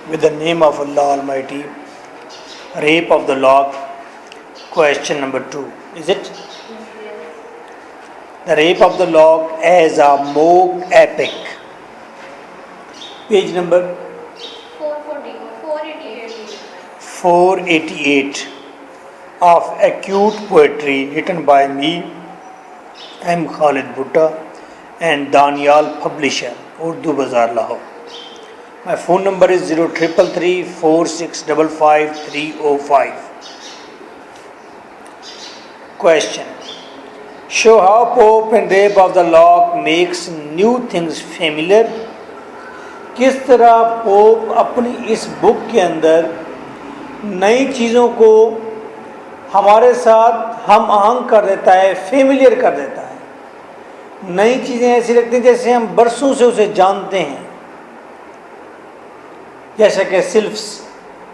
With the name of Allah Almighty. Rape of the lock. Question number 2. Is it? The rape of the lock as a mock epic. Page number 488 of acute poetry written by me, M. Khalid Bhutta and Danial Publisher, Urdu Bazaar, Lahore. My phone number is 0333 4655 305. Question. Show how Pope in Rape of the Lock makes new things familiar. किस तरह pope अपनी इस book के अंदर नई चीज़ों को हमारे साथ हम आहंग कर देता है, फेमिलियर कर देता है। नई चीज़ें ऐसी लगती हैं जैसे हम बरसों से उसे जानते हैं। जैसे कि सिल्फ्स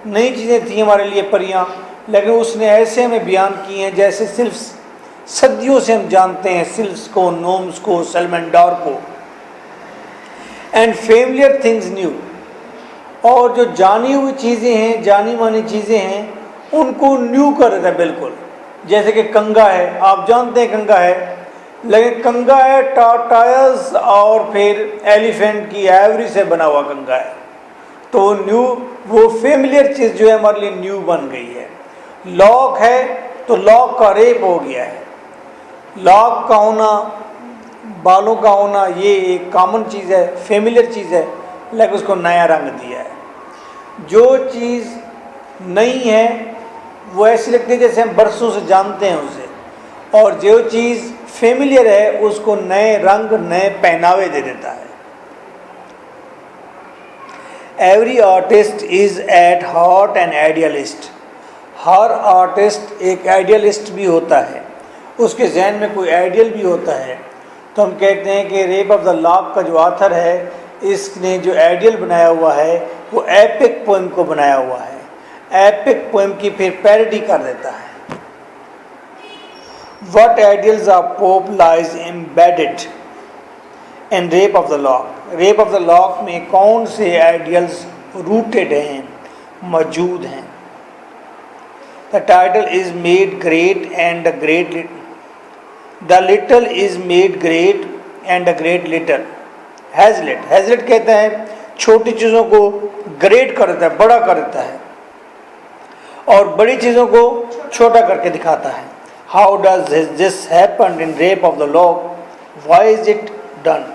नई चीज़ें थी हमारे लिए परियां, लेकिन उसने ऐसे हमें बयान की हैं जैसे सिल्फ्स सदियों से हम जानते हैं, सिल्फ्स को, नोम्स को, सलमंडार को। एंड फेमिलियर थिंग्स न्यू, और जो जानी हुई चीज़ें हैं, जानी मानी चीज़ें हैं, उनको न्यू कर देता है बिल्कुल। जैसे कि कंगा है, आप जानते हैं कंगा है, लेकिन कंगा है टायर्स और फिर एलिफेंट की एवरी से बना हुआ कंगा है, तो न्यू वो फेमिलियर चीज़ जो है हमारे लिए न्यू बन गई है। लॉक है तो लॉक का रेप हो गया है। लॉक का होना, बालों का होना, ये एक कॉमन चीज़ है, फेमिलियर चीज़ है, लेकिन उसको नया रंग दिया है। जो चीज़ नई है वो ऐसी लगती है जैसे हम बरसों से जानते हैं उसे, और जो चीज़ फेमिलियर है उसको नए रंग, नए पहनावे दे देता है। Every artist is at heart an idealist. हर आर्टिस्ट एक आइडियलिस्ट भी होता है, उसके जहन में कोई आइडियल भी होता है। तो हम कहते हैं कि रेप ऑफ द लॉक का जो ऑथर है, इसने जो आइडियल बनाया हुआ है वो एपिक पोएम को बनाया हुआ है। एपिक पोएम की फिर पैरोडी कर देता है। What ideals of pope lies embedded in rape of the lock. Rape of the lock में कौन से आइडियल्स रूटेड हैं, मौजूद हैं। The title is made great and the great, the little is made great and the great little. Hazlitt, Hazlitt कहते हैं छोटी चीज़ों को ग्रेट कर देता है, बड़ा कर देता है, और बड़ी चीज़ों को छोटा करके दिखाता है। How does this happen in rape of the lock, why is it done.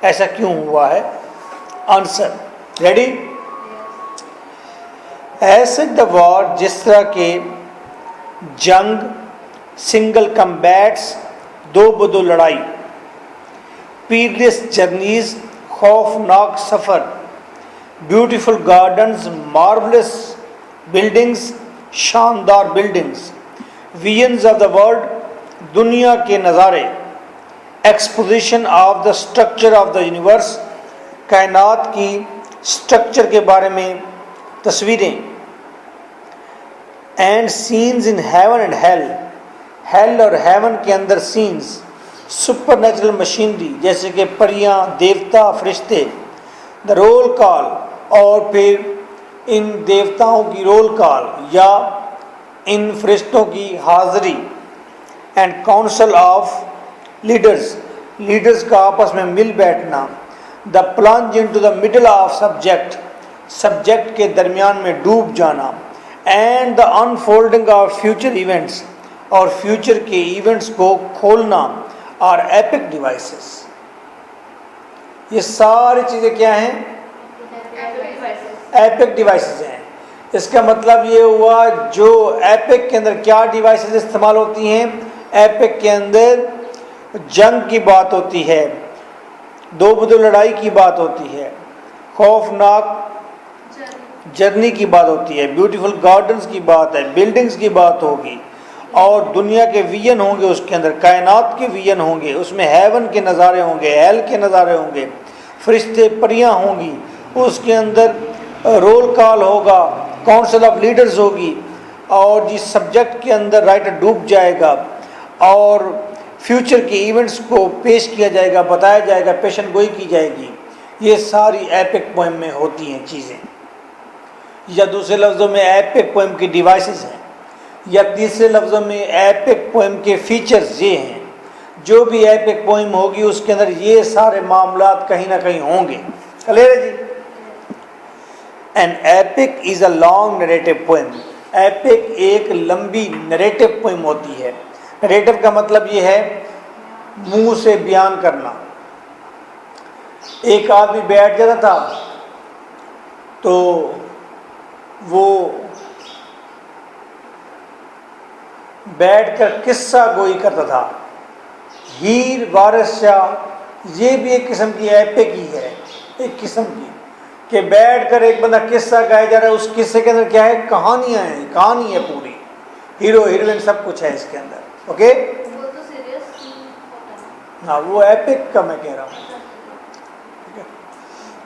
ऐसा क्यों हुआ है। Answer ready. ऐसे द वॉर, जिस तरह के जंग, सिंगल कम्बैट्स, दो बदो लड़ाई, पीरियस जर्नीज, खौफनाक सफ़र, ब्यूटीफुल गार्डन्स, मार्वलस बिल्डिंग्स, शानदार buildings, visions of the world, दुनिया के नज़ारे, exposition of the structure of the universe, कायनात की स्ट्रक्चर के बारे में तस्वीरें, and scenes in heaven and hell, hello और हेवन के अंदर सीन्स, सुपर नेचुरल मशीनरी जैसे कि परियां, देवता, फरिश्ते, द रोल कॉल, और फिर इन देवताओं की रोल कॉल या इन फरिश्तों की हाज़िरी, and council of leaders, leaders का आपस में मिल बैठना, the plunge into the middle of subject, subject के दरमियान में डूब जाना, and the unfolding of future events, और फ्यूचर के इवेंट्स को खोलना, और एपिक डिवाइसेस। ये सारी चीज़ें क्या हैं, एपिक डिवाइसेस हैं। इसका मतलब ये हुआ जो एपिक के अंदर क्या डिवाइसेस इस्तेमाल होती हैं। एपिक के अंदर जंग की बात होती है, दो बदो लड़ाई की बात होती है, खौफनाक जर्नी की बात होती है, ब्यूटीफुल गार्डन्स की बात है, बिल्डिंग्स की बात होगी, और दुनिया के विजन होंगे, उसके अंदर कायनात के विजन होंगे, उसमें हेवन के नज़ारे होंगे, हेल के नज़ारे होंगे, फरिश्ते परियां होंगी, उसके अंदर रोल कॉल होगा, काउंसिल ऑफ लीडर्स होगी, और जिस सब्जेक्ट के अंदर राइटर डूब जाएगा और फ्यूचर के इवेंट्स को पेश किया जाएगा, बताया जाएगा, पेशन गोई की जाएगी। ये सारी एपिक पोएम में होती हैं चीज़ें। या दूसरे लफ्ज़ों में एपिक पोएम की डिवाइसेस हैं, या तीसरे लफ्ज़ों में एपिक पोएम के फीचर्स ये हैं। जो भी एपिक पोएम होगी उसके अंदर ये सारे मामलात कहीं ना कहीं होंगे। क्लियर है जी? An epic is a long narrative poem. Epic एक लंबी नरेटिव पोएम होती है। नरेटिव का मतलब ये है मुंह से बयान करना। एक आदमी बैठ जाता था तो वो बैठकर किस्सा गोई करता था। हीर वारिस शाह ये भी एक किस्म की एपिक ही है, एक किस्म की, कि बैठकर एक बंदा किस्सा गाया जा रहा है। उस किस्से के अंदर क्या है? कहानियाँ हैं, कहानी है पूरी, हीरो हीरोइन सब कुछ है इसके अंदर। ओके, वो तो सीरियस होता है। हाँ, वो एपिक का मैं कह रहा हूँ।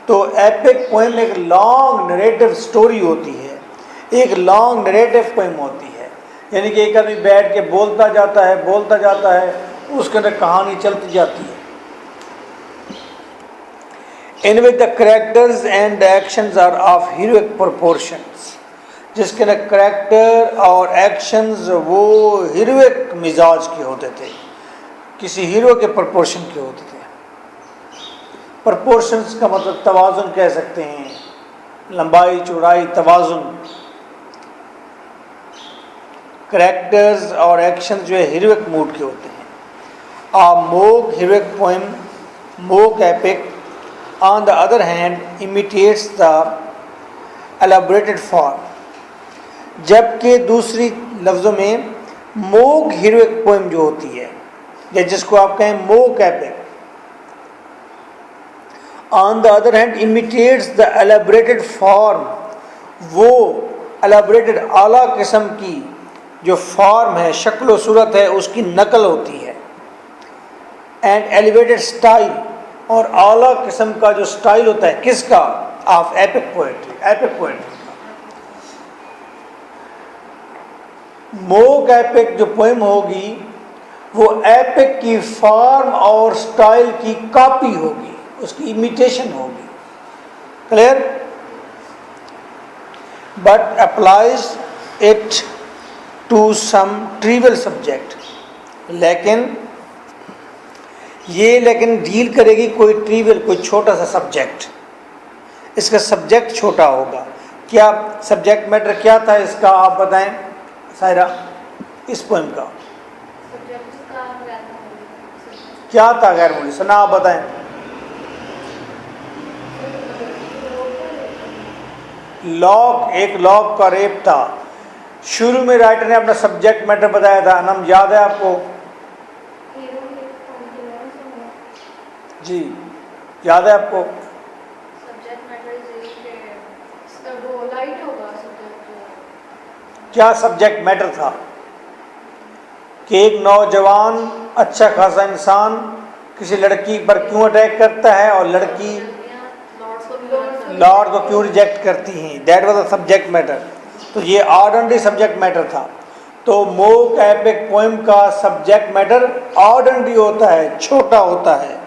तो एपिक पोएम एक लॉन्ग नरेटिव स्टोरी होती है, एक लॉन्ग नरेटिव पोएम होती है। यानी कि एक आदमी बैठ के बोलता जाता है, उसके अंदर कहानी चलती जाती है। In which the characters and actions are of heroic proportions, जिसके अंदर कैरेक्टर और एक्शंस वो हीरोइक मिजाज के होते थे, किसी हीरो के प्रोपोर्शन के होते थे। प्रोपोर्शंस का मतलब तवाज़ुन कह सकते हैं, लंबाई चौड़ाई तवाज़ुन। कैरेक्टर्स और एक्शंस जो है हीरोइक मूड के होते हैं। आ मोग हीरोइक पोएम, मोग epic on the other hand imitates the elaborated form, जबकि दूसरी लफ्ज़ों में मोग हीरोइक पोएम जो होती है, या जिसको आप कहें मोग epic, on the other hand imitates the elaborated form, वो एलाबोरेटेड आला किस्म की जो फॉर्म है, शक्ल व सूरत है, उसकी नकल होती है। एंड एलिवेटेड स्टाइल, और आला किस्म का जो स्टाइल होता है किसका? Of epic poetry, epic poetry का। मोग एपिक जो पोएम होगी वो एपिक की फॉर्म और स्टाइल की कॉपी होगी, उसकी इमिटेशन होगी। Clear? But applies it to some trivial subject, लेकिन डील करेगी कोई ट्रिवियल, कोई छोटा सा सब्जेक्ट। इसका सब्जेक्ट छोटा होगा। क्या सब्जेक्ट मैटर क्या था इसका, आप बताएं सायरा, इस पोएम का क्या था? गैर मौलवी सना, आप बताएं। लॉक, एक लॉक का रेप था। शुरू में राइटर ने अपना सब्जेक्ट मैटर बताया था, नाम याद है आपको? जी, याद है आपको? सब्जेक्ट मैटर वो लाइट होगा सब्जेक्ट। क्या सब्जेक्ट मैटर था? कि एक नौजवान अच्छा खासा इंसान किसी लड़की पर क्यों अटैक करता है और लड़की लॉर्ड को क्यों रिजेक्ट करती हैं। That was the subject matter. तो ये ऑर्डिनरी सब्जेक्ट मैटर था। तो मोग एपिक पोएम का सब्जेक्ट मैटर ऑर्डिनरी होता है, छोटा होता है।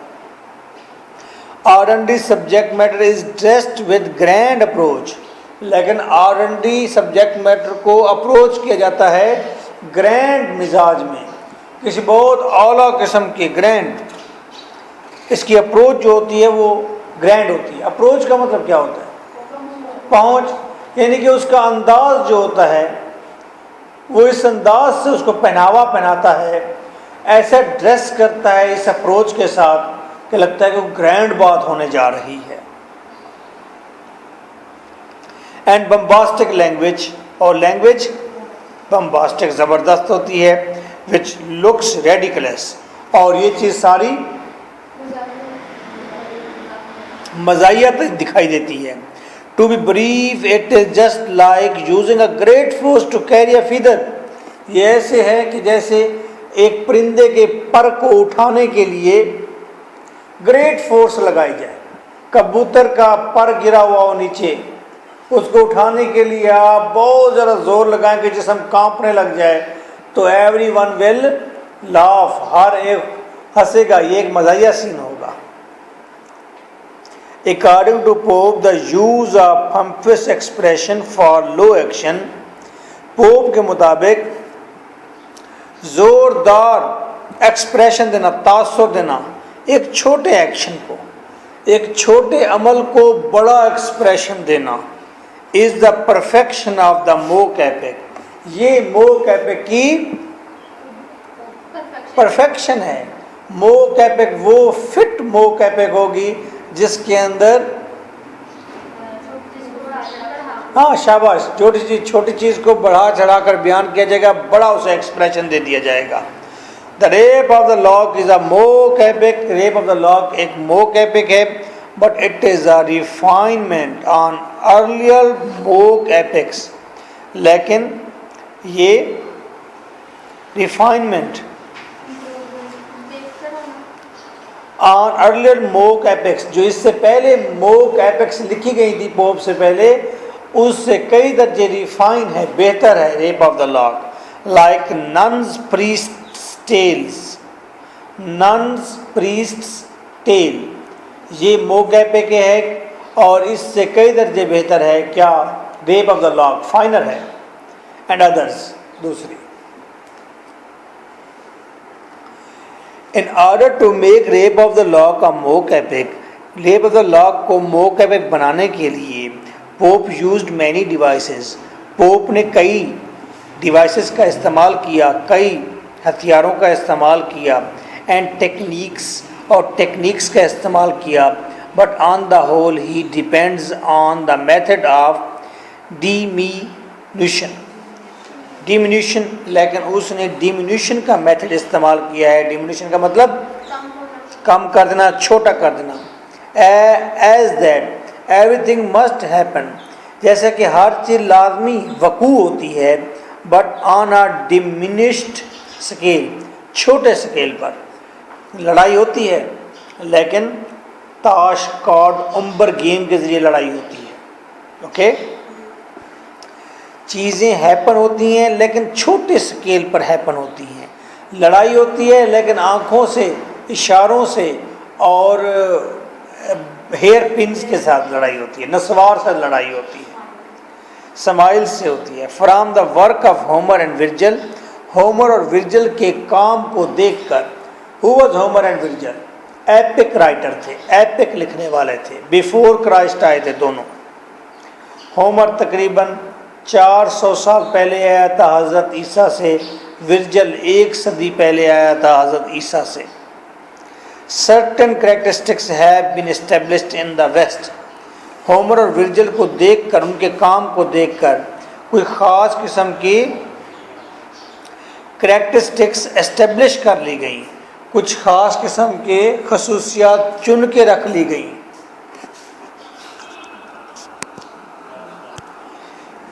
Ordinary subject matter is dressed with grand approach, लेकिन ऑर्डिनरी सब्जेक्ट मैटर को अप्रोच किया जाता है ग्रैंड मिजाज में, किसी बहुत आला किस्म की ग्रैंड। इसकी अप्रोच जो होती है वो ग्रैंड होती है। अप्रोच का मतलब क्या होता है? पहुंच, यानी कि उसका अंदाज जो होता है वो इस अंदाज से उसको पहनावा पहनाता है, ऐसा ड्रेस करता है इस अप्रोच के साथ कि लगता है कि वो ग्रैंड बात होने जा रही है। एंड बम्बास्टिक लैंग्वेज, और लैंग्वेज बम्बास्टिक ज़बरदस्त होती है, विच लुक्स रेडिकुलस, और ये चीज़ सारी मज़ाहिया दिखाई देती है। To be brief it is just like using a great force to carry a feather, ये ऐसे है कि जैसे एक परिंदे के पर को उठाने के लिए ग्रेट फोर्स लगाई जाए। कबूतर का पर गिरा हुआ हो नीचे, उसको उठाने के लिए आप बहुत ज़्यादा जोर लगाएं कि जिसम कांपने लग जाए, तो एवरी वन विल लाफ, हर एक हंसेगा। ये एक मज़ाहिया सीन होगा। According to Pope, the use of pompous expression for low action, pope के मुताबिक जोरदार एक्सप्रेशन देना, तासुर देना, एक छोटे एक्शन को, एक छोटे अमल को बड़ा एक्सप्रेशन देना, is the perfection of the mock epic. ये मोक एपिक की परफेक्शन है। मोक एपिक वो फिट मोक एपिक होगी जिसके अंदर, हाँ शाबाश, छोटी चीज़ को बढ़ा चढ़ा कर बयान किया जाएगा, बड़ा उसे एक्सप्रेशन दे दिया जाएगा। The rape of the lock is a mock epic. Rape of the lock एक मोक एपिक है, but it is a refinement on earlier mock epics. लेकिन ये refinement on earlier mock epics, जो इससे पहले मोक एपिक्स लिखी गई थी पोप से पहले, उससे कई दर्जे रिफाइन है, बेहतर है rape of the lock. Like nun's priest's tales, nun's priest's tale, ये मोक एपिक है और इससे कई दर्जे बेहतर है क्या, rape of the lock, finer है। एंड अदर्स, दूसरी, in order to make rape of the lock a mock epic, rape of the lock को मोक एपिक बनाने के लिए Pope used many devices, Pope ने कई डिवाइसेस का इस्तेमाल किया, कई हथियारों का इस्तेमाल किया, एंड टेक्निक्स, और टेक्निक्स का इस्तेमाल किया। But on the whole he depends on the method of diminution, लेकिन उसने डिमिन्यूशन का मेथड इस्तेमाल किया है। डिमिन्यूशन का मतलब कम कर देना, छोटा कर देना। As that everything must happen, जैसे कि हर चीज़ लाजमी वकू होती है, but on a diminished scale, छोटे स्केल पर। लड़ाई होती है लेकिन ताश, कार्ड, उम्बर गेम के ज़रिए लड़ाई होती है। ओके, चीज़ें हैपन होती हैं लेकिन छोटे स्केल पर हैपन होती हैं। लड़ाई होती है लेकिन आँखों से, इशारों से और हेयर पिन्स के साथ लड़ाई होती है, नस्वार से लड़ाई होती है, स्माइल से होती है। From the work of Homer and Virgil, Homer और विर्जिल के काम को देखकर, who was Homer and Virgil? Epic writer थे, एपिक लिखने वाले थे, बिफोर क्राइस्ट आए थे दोनों। होमर तकरीबन 400 साल पहले आया था हज़रत ईसा से, विर्जिल 1 सदी पहले आया था हज़रत ईसा से। Certain characteristics have been established in the west, Homer और विर्जिल को देखकर, उनके काम को देखकर कोई ख़ास किस्म की कैरेक्टरिस्टिक्स एस्टेब्लिश कर ली गई, कुछ ख़ास किस्म के खसूसियात चुन के रख ली गई।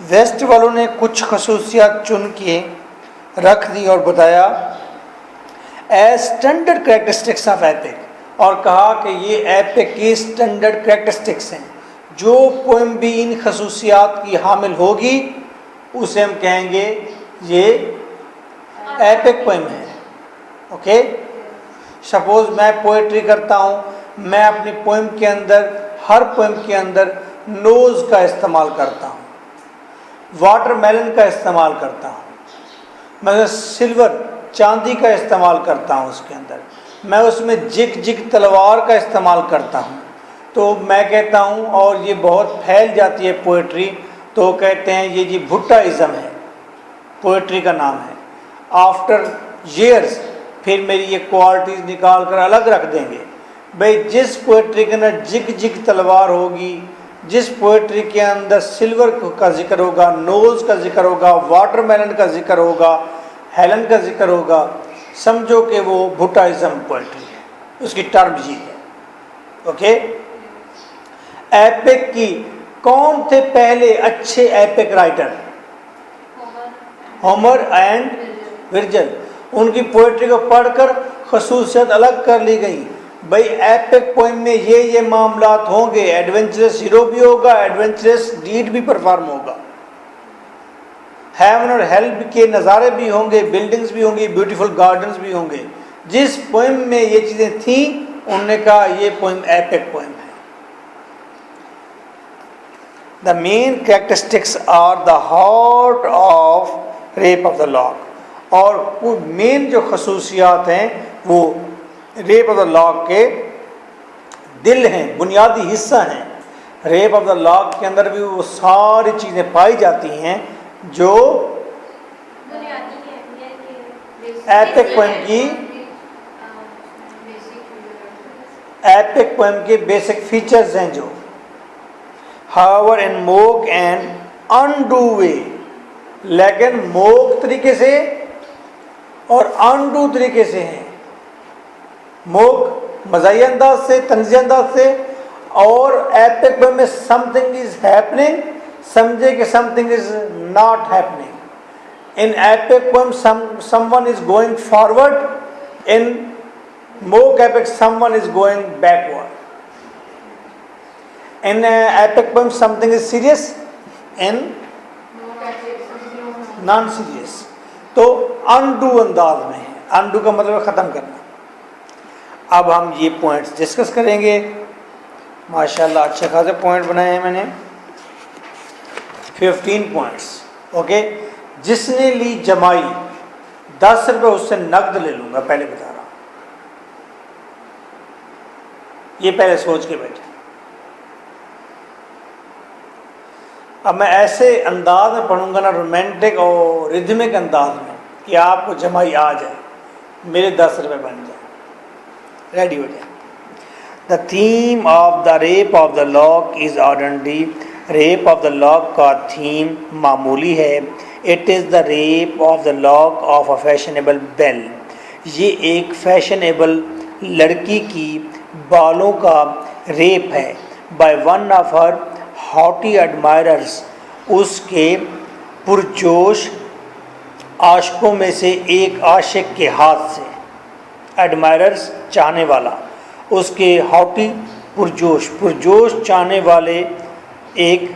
वेस्ट वालों ने कुछ खसूसियात चुन के रख दी और बताया as standard characteristics of epic, और कहा कि ये एपिक की स्टैंडर्ड कैरेक्टरिस्टिक्स हैं। जो पोएम भी इन खसूसियात की हामिल होगी उसे हम कहेंगे ये एपिक पोएम है। ओके, सपोज मैं पोएट्री करता हूँ, मैं अपनी पोएम के अंदर, हर पोएम के अंदर नोज़ का इस्तेमाल करता हूँ, वाटरमेलन का इस्तेमाल करता हूँ, मैं सिल्वर, चांदी का इस्तेमाल करता हूँ उसके अंदर, मैं उसमें जिग जिग तलवार का इस्तेमाल करता हूँ। तो मैं कहता हूँ, और ये बहुत फैल जाती है पोएट्री, तो कहते हैं ये जी भुट्टाइज़म है, पोएट्री का नाम है। आफ्टर ईयर्स फिर मेरी ये क्वालिटीज़ निकाल कर अलग रख देंगे। भाई जिस पोएट्री के अंदर जिग जिग तलवार होगी, जिस पोएट्री के अंदर सिल्वर का जिक्र होगा, नोज़ का जिक्र होगा, वाटरमेलन का जिक्र होगा, हेलन का जिक्र होगा, समझो कि वो भुट्टाइज़म पोएट्री है, उसकी टर्म ये है। ओके, एपिक की कौन थे पहले अच्छे epic writer? Homer and Virgil. उनकी पोएट्री को पढ़कर खसूसियत अलग कर ली गई। भाई एपिक पोएम में ये मामलात होंगे, एडवेंचरस हीरो भी होगा, एडवेंचरस डीड भी परफॉर्म होगा, हेवन और हेल के नज़ारे भी होंगे, बिल्डिंग्स भी होंगी, ब्यूटीफुल गार्डन्स भी होंगे। जिस पोएम में ये चीज़ें थीं उन्होंने कहा ये पोएम एपिक पोएम है। The main characteristics are the heart of rape of the lock. और वो मेन जो खसूसियात हैं वो रेप ऑफ द लॉक के दिल हैं, बुनियादी हिस्सा हैं। रेप ऑफ द लॉक के अंदर भी वो सारी चीज़ें पाई जाती हैं जो एपिक पोएम के बेसिक फीचर्स हैं जो हावर इन मोक एंड अनडू वे, लेकिन मोक तरीके से और अनडू तरीके से हैं। मोक मज़ाही अंदाज से, तंज़ी अंदाज से, और एपिक पोएम में समथिंग इज हैपनिंग, समझे कि something is not happening. In epic poem, someone is going forward. In mock epic, someone is going backward. In epic poem, something is serious. In non-serious. तो undo अंदाज में है। undo का मतलब ख़त्म करना। अब हम ये पॉइंट्स डिस्कस करेंगे। माशाल्लाह अच्छे खासे पॉइंट बनाए हैं मैंने, 15 पॉइंट्स। ओके, जिसने ली जमाई 10 रुपये उससे नकद ले लूंगा, पहले बता रहा हूं, ये पहले सोच के बैठे। अब मैं ऐसे अंदाज में पढ़ूंगा ना, रोमांटिक और रिदमिक अंदाज में, कि आपको जमाई आ जाए, मेरे 10 रुपये बन जाए, रेडी हो जाए। The theme of the rape of the lock is ordinary. Rape of the lock का थीम मामूली है। It is the rape of the lock of a fashionable belle. ये एक फैशनेबल लड़की की बालों का रेप है। By one of her haughty admirers, उसके पुरजोश आशिकों में से एक आशिक के हाथ से। एडमायरर्स चाहने वाला, उसके हॉटी पुरजोश चाहने वाले, एक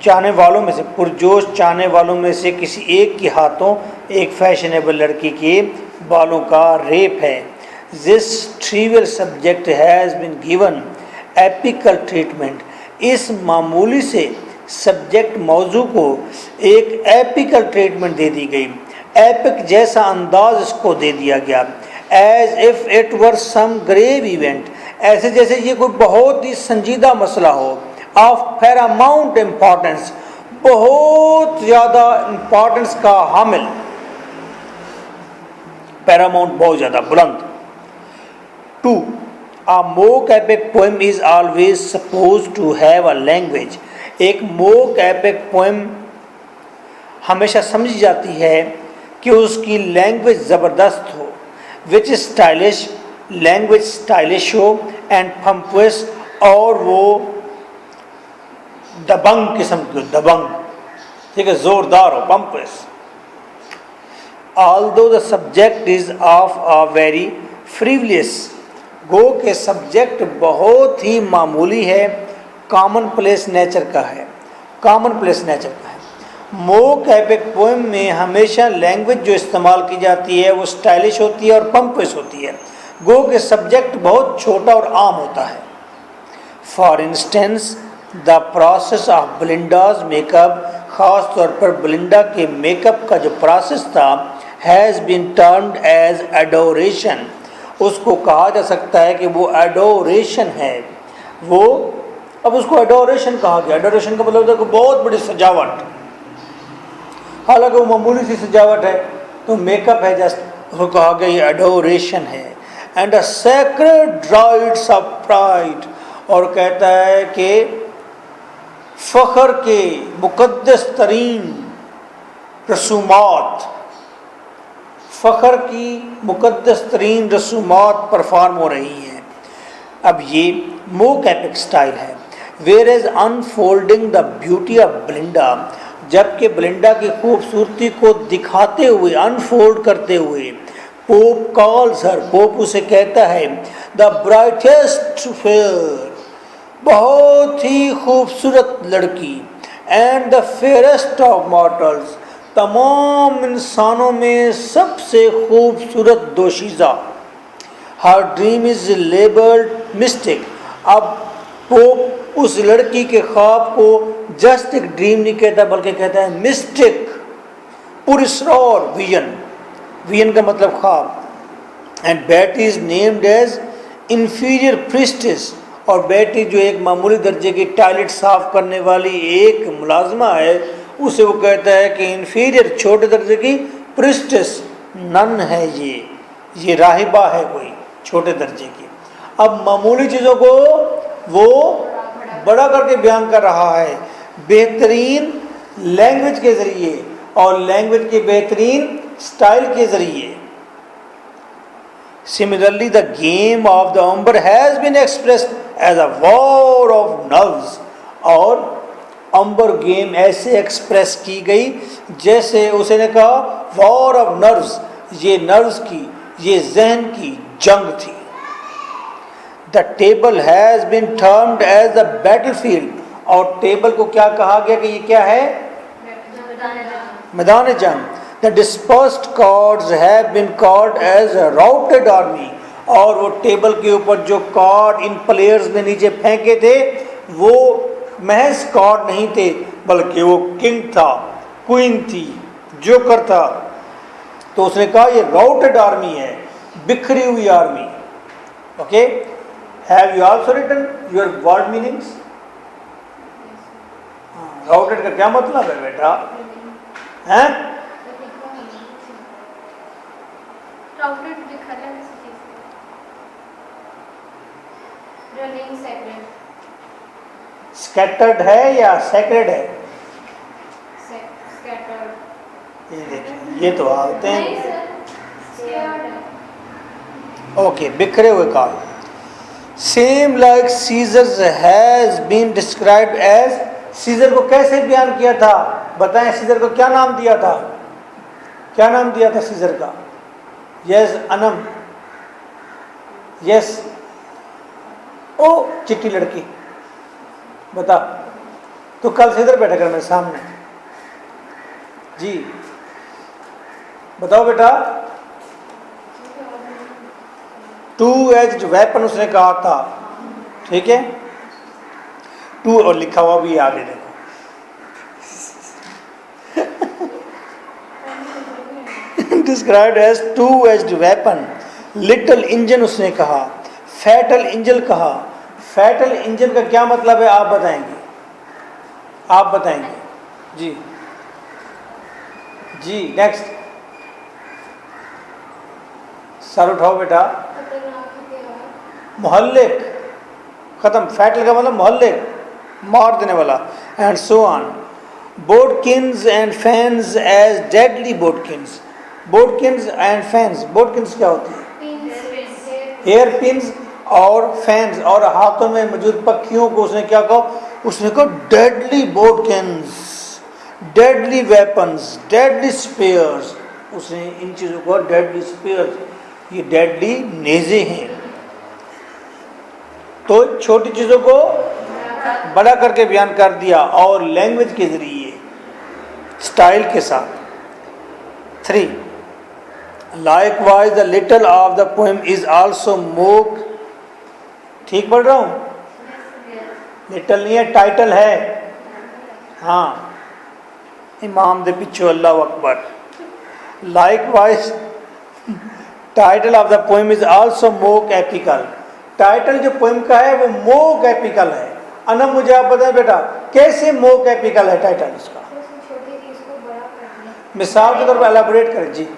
चाहने वालों में से, पुरजोश चाहने वालों में से किसी एक के हाथों एक फैशनेबल लड़की के बालों का रेप है। This trivial subject has been given epical treatment. इस मामूली से सब्जेक्ट मौजू को एक एपिकल ट्रीटमेंट दे दी गई, एपिक जैसा अंदाज इसको दे दिया गया। As if it were some grave event, ऐसे जैसे ये कोई बहुत ही संजीदा मसला हो। ऑफ पैरामाउंट इम्पॉर्टेंस, बहुत ज़्यादा इम्पॉर्टेंस का हामिल, पैरामाउंट बहुत ज़्यादा बुलंद। 2. A mock epic poem is always supposed to have a language. एक mock epic poem हमेशा समझी जाती है कि उसकी लैंग्वेज ज़बरदस्त हो, विच स्टाइलिश, लैंग्वेज स्टाइलिश हो, एंड फम्पस, और वो दबंग किस्म की, दबंग, ठीक है, ज़ोरदार हो, pompous. Although the subject is of a very frivolous, गो के सब्जेक्ट बहुत ही मामूली है, कॉमन प्लेस नेचर का है, कॉमन प्लेस नेचर का है। मोक एपिक पोएम में हमेशा लैंग्वेज जो इस्तेमाल की जाती है वो स्टाइलिश होती है और पंपस होती है। गो के सब्जेक्ट बहुत छोटा और आम होता है। For instance the process of Belinda's makeup, ख़ास तौर पर बेलिंडा के मेकअप का जो प्रोसेस था, has been termed as adoration, उसको कहा जा सकता है कि वो एडोरेशन है। वो, अब उसको एडोरेशन कहा गया, एडोरेशन का मतलब है कि बहुत बड़ी सजावट, हालांकि वो मामूली सी सजावट है, तो मेकअप है जस्ट, उसको कहा गया ये एडोरेशन है। And a sacred rights of pride, और कहता है कि फ़ख्र के मुक़द्दस तरीन रसूमात, फ़ख्र की मुक़द्दस तरीन रसूमात परफॉर्म हो रही हैं। अब ये मोक एपिक स्टाइल है। Where is unfolding the beauty of Belinda, जबकि बेलिंडा की खूबसूरती को दिखाते हुए, अनफोल्ड करते हुए, पोप कॉल्स हर, पोप उसे कहता है, द ब्राइटेस्ट फेयर, बहुत ही खूबसूरत लड़की, and the fairest of mortals, तमाम इंसानों में सबसे खूबसूरत दोशीज़ा। Her dream is labelled mystic. अब पोप उस लड़की के ख्वाब को जस्ट एक ड्रीम नहीं कहता, बल्कि कहता है मिस्टिक, पुरस्कार विजन। विजन का मतलब ख्वाब। And Betty is named as inferior priestess, और बैटी जो एक मामूली दर्जे की टॉयलेट साफ करने वाली एक मुलाजमा है, उसे वो कहता है कि इंफीरियर, छोटे दर्जे की, प्रिस्टेस, नन है ये राहिबा है कोई छोटे दर्जे की। अब मामूली चीज़ों को वो बड़ा करके बयान कर रहा है बेहतरीन लैंग्वेज के ज़रिए, और लैंग्वेज के बेहतरीन स्टाइल के ज़रिए। Similarly, the game of the umber has been expressed as a war of nerves, और अंबर गेम ऐसे एक्सप्रेस की गई जैसे उसने कहा वॉर ऑफ नर्व्स, ये नर्व्स की, ये जहन की जंग थी। The table has been termed as the battlefield, और टेबल को क्या कहा गया कि ये क्या है? मैदान जंग। The dispersed cards have been called as a routed army, और वो टेबल के ऊपर जो कार्ड इन प्लेयर्स ने नीचे फेंके थे वो महज कार्ड नहीं थे, बल्कि वो किंग था, क्वीन थी, जोकर था। तो उसने कहा ये राउटेड आर्मी है, बिखरी हुई army. Okay, have you also written your word meanings? Routed का क्या मतलब है बेटा? हैं? राउटेड लिखा है रनिंग सेक्रेड। स्कैटर्ड है या सेक्रेड है? स्कैटर्ड। ये देखिए, ये तो आते हैं। नहीं सर, स्कैटर्ड है। ओके, बिखरे हुए card. Same like scissors has been described as, scissor को कैसे बयान किया था? बताएं, सीजर को क्या नाम दिया था? क्या नाम दिया था सीजर का? Yes Anam, yes. ओ चिट्टी लड़की, बता। तो कल से इधर बैठा कर मेरे सामने। जी बताओ बेटा। टू एज्ड वेपन उसने कहा था, ठीक है? टू और लिखा हुआ भी आगे देखो। Described as two edged weapon. Little engine उसने कहा, फैटल इंजन कहा। फैटल इंजन का क्या मतलब है आप बताएंगे? आप बताएंगे जी। जी नेक्स्ट, सर उठाओ बेटा। मोहल्लिक, खत्म। फैटल का मतलब मोहल्लिक, मार देने वाला। And so on. Bodkins and fans as deadly bodkins. Bodkins and fans, bodkins क्या होती है? हेयर पिन्स और फैंस, और हाथों में मौजूद पक्खियों को उसने क्या कहा? उसने कहा deadly bodkins, deadly weapons, deadly spears. उसने इन चीज़ों को डेडली स्पेयर्स, ये डेडली नेज़े हैं। तो छोटी चीज़ों को बड़ा करके बयान कर दिया, और लैंग्वेज के ज़रिए, स्टाइल के साथ। 3. Likewise, the little of the poem is also more, ठीक पढ़ रहा हूँ? लिटल नहीं है, टाइटल है। हाँ, इमाम दे पिछो अल्लाह अकबर। Likewise, title of the poem is also more epical. Title जो पोएम का है वो मोक एपिकल है। अनम मुझे आप बताएं बेटा, कैसे मोक एपिकल है टाइटल इसका? मिसाल के तौर पर एलाबोरेट करें जी।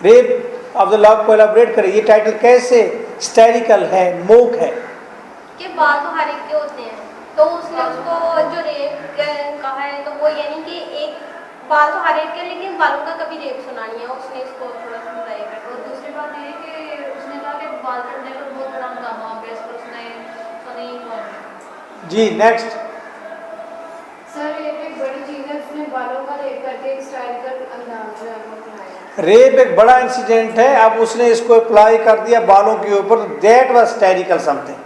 रेप ऑफ द लॉ को एलाबोरेट करें, ये टाइटल कैसे हिस्टोरिकल है, मोक है? के बाल तो हर एक के होते हैं, तो उसने उसको जो रेप कहा है, तो वो यानी कि एक बाल तो हर एक के, लेकिन बालों का कभी रेप सुना नहीं है। उसने इसको थोड़ा समझाया। और दूसरी बात ये है कि उसने कहा कि बाल कटने पर बहुत बड़ा हंगामा हो गया, इस पर उसने तो नहीं हुआ। जी नेक्स्ट। सर ये एक बड़ी चीज़ है, उसने बालों का रेप करके एक स्टाइल का अंदाज अपनाया। रेप एक बड़ा इंसिडेंट है, अब उसने इसको अप्लाई कर दिया बालों के ऊपर। That was historical something.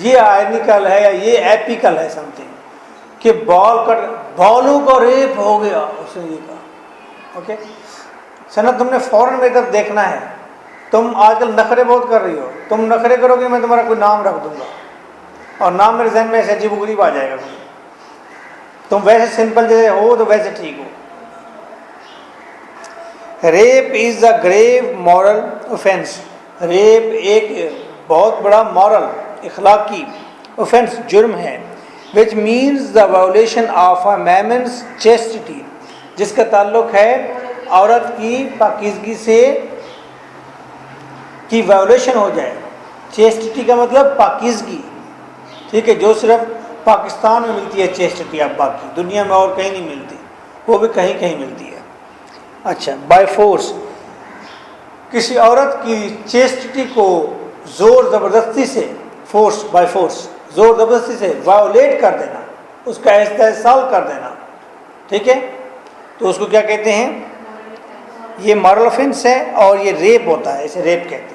ये आयनिकल है या ये एपिकल है समथिंग, कि बालों का रेप हो गया, उसने ये कहा। ओके सना, तुमने फौरन मेरी तरफ देखना है। तुम आजकल नखरे बहुत कर रही हो, तुम नखरे करोगे मैं तुम्हारा कोई नाम रख दूंगा। और नाम मेरे जहन में ऐसे अजीब-ओ-गरीब आ जाएगा कोई। तुम वैसे सिंपल जैसे हो तो वैसे ठीक हो। Rape is a grave moral offence. Rape एक बहुत बड़ा मॉरल इखलाकी ऑफेंस जुर्म है, which means the violation of a maiden's chastity, जिसका ताल्लुक है औरत की पाकीज़गी से की वायोलेशन हो जाए। चेस्टिटी का मतलब पाकीज़गी, ठीक है, जो सिर्फ पाकिस्तान में मिलती है चेस्टिटी, अब बाकी दुनिया में और कहीं नहीं मिलती, वो भी कहीं कहीं मिलती है। अच्छा, बाय फोर्स, किसी औरत की चेस्टिटी को ज़ोर ज़बरदस्ती से, फोर्स बाय फोर्स, ज़ोर ज़बरदस्ती से वायोलेट कर देना, उसका इस्तेहसाल कर देना, ठीक है, तो उसको क्या कहते हैं? ये मॉरल ऑफेंस है और ये रेप होता है, इसे रेप कहते हैं।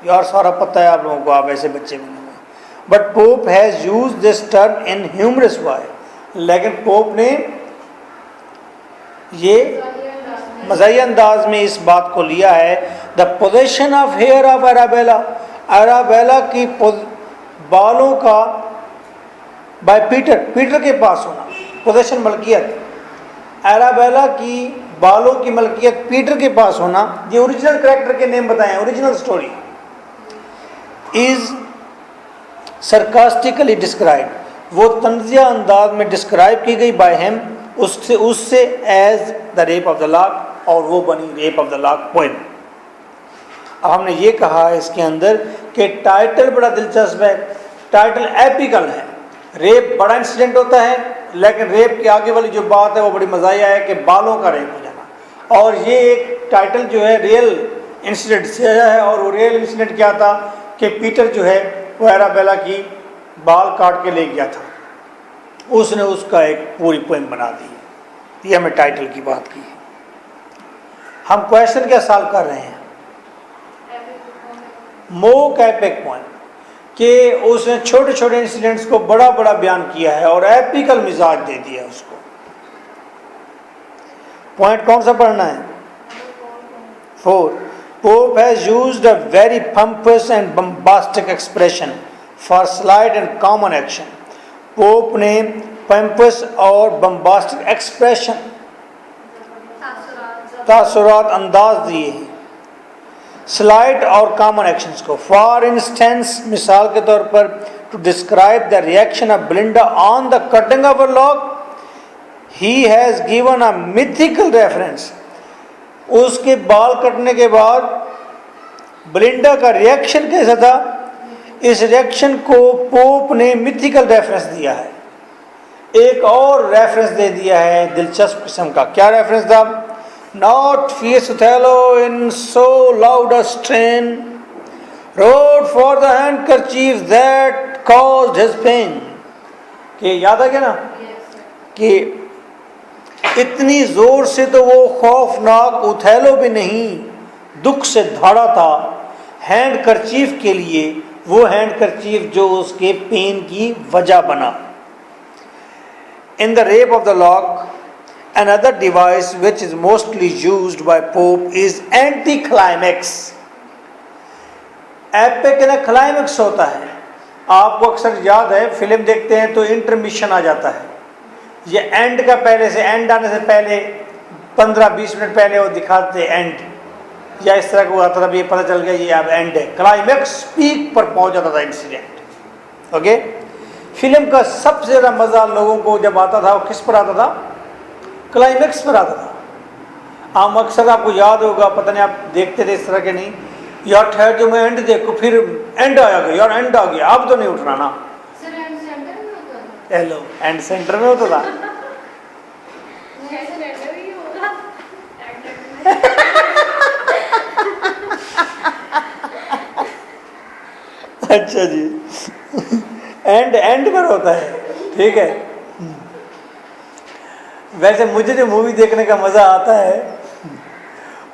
यार सारा पता है आप लोगों को, आप ऐसे बच्चे बने हुए। But pope has use this term in humorous way, लेकिन पोप ने ये मज़ाहिया अंदाज में इस बात को लिया है। The possession of hair of Arabella, Arabella की बालों का बाय पीटर, पीटर के पास होना, पोजेशन मलकियत, अराबेला की बालों की मलकियत पीटर के पास होना, ये ओरिजिनल कैरेक्टर के नेम बताए हैं, original story is sarcastically describe, वो तंजिया अंदाज में डिस्क्राइब की गई बाय हिम, उससे as the rape of the lock, और वो बनी rape of the lock poem. अब हमने ये कहा है इसके अंदर कि टाइटल बड़ा दिलचस्प है, टाइटल एपिकल है। रेप बड़ा इंसिडेंट होता है, लेकिन रेप के आगे वाली जो बात है वो बड़ी मज़ाहिया है कि बालों का रेप हो जाना, और ये एक टाइटल जो है रियल इंसिडेंट से आया है। और वो रियल इंसिडेंट क्या था कि पीटर जो है वो अराबेला की बाल काट के ले गया था, उसने उसका एक पूरी पोएम बना दी। ये हमें टाइटल की बात की है। हम क्वेश्चन क्या सॉल्व कर रहे हैं? मोक एपिक पोएम, कि उसने छोटे छोटे इंसिडेंट्स को बड़ा बड़ा बयान किया है और एपिकल मिजाज दे दिया उसको। पॉइंट कौन सा पढ़ना है? 4. Pope has used a very pompous and bombastic expression for slight and common action. Pope ने pompous और bombastic expression, तासुरात अंदाज दिए हैं स्लाइट और कॉमन एक्शंस को। फॉर इंस्टेंस, मिसाल के तौर पर, to describe the reaction of Belinda on the cutting of a lock, he has given a mythical reference. उसके बाल कटने के बाद ब्लिंडा का रिएक्शन कैसा था, इस रिएक्शन को पोप ने मिथिकल रेफरेंस दिया है। एक और रेफरेंस दे दिया है दिलचस्प किस्म का। क्या रेफरेंस था? Not fierce Othello in so loud a strain, wrote for the handkerchief that caused his pain. कि याद आ गया ना कि इतनी जोर से तो वो खौफनाक उथैलो भी नहीं, दुख से धाड़ा था हैंडकरचीफ के लिए, वो हैंडकरचीफ जो उसके पेन की वजह बना। In the rape of the lock, another device which is mostly used by Pope is anticlimax. Epic ना क्लाइमेक्स होता है। आपको अक्सर याद है, फिल्म देखते हैं तो इंटरमिशन आ जाता है, ये एंड का पहले से, एंड आने से पहले 15-20 मिनट पहले वो दिखाते एंड, या इस तरह को आता था, ये पता चल गया ये अब एंड है। क्लाइमेक्स पीक पर पहुंच जाता था इंसिडेंट। ओके, फिल्म का सबसे ज़्यादा मज़ा लोगों को जब आता था वो किस पर आता था? क्लाइमेक्स पर आता था। आम अक्सर आपको याद होगा, पता नहीं आप देखते थे इस तरह के नहीं, यार ठहर जो मैं एंड देखो, फिर एंड आया गया, यार एंड आ गया, अब तो नहीं उठना ना। सर एंड सेंटर में होता था। हेलो, एंड सेंटर में होता था। सेंटर ही होगा। अच्छा जी, एंड पर होता है, ठीक है। वैसे मुझे जो मूवी देखने का मज़ा आता है,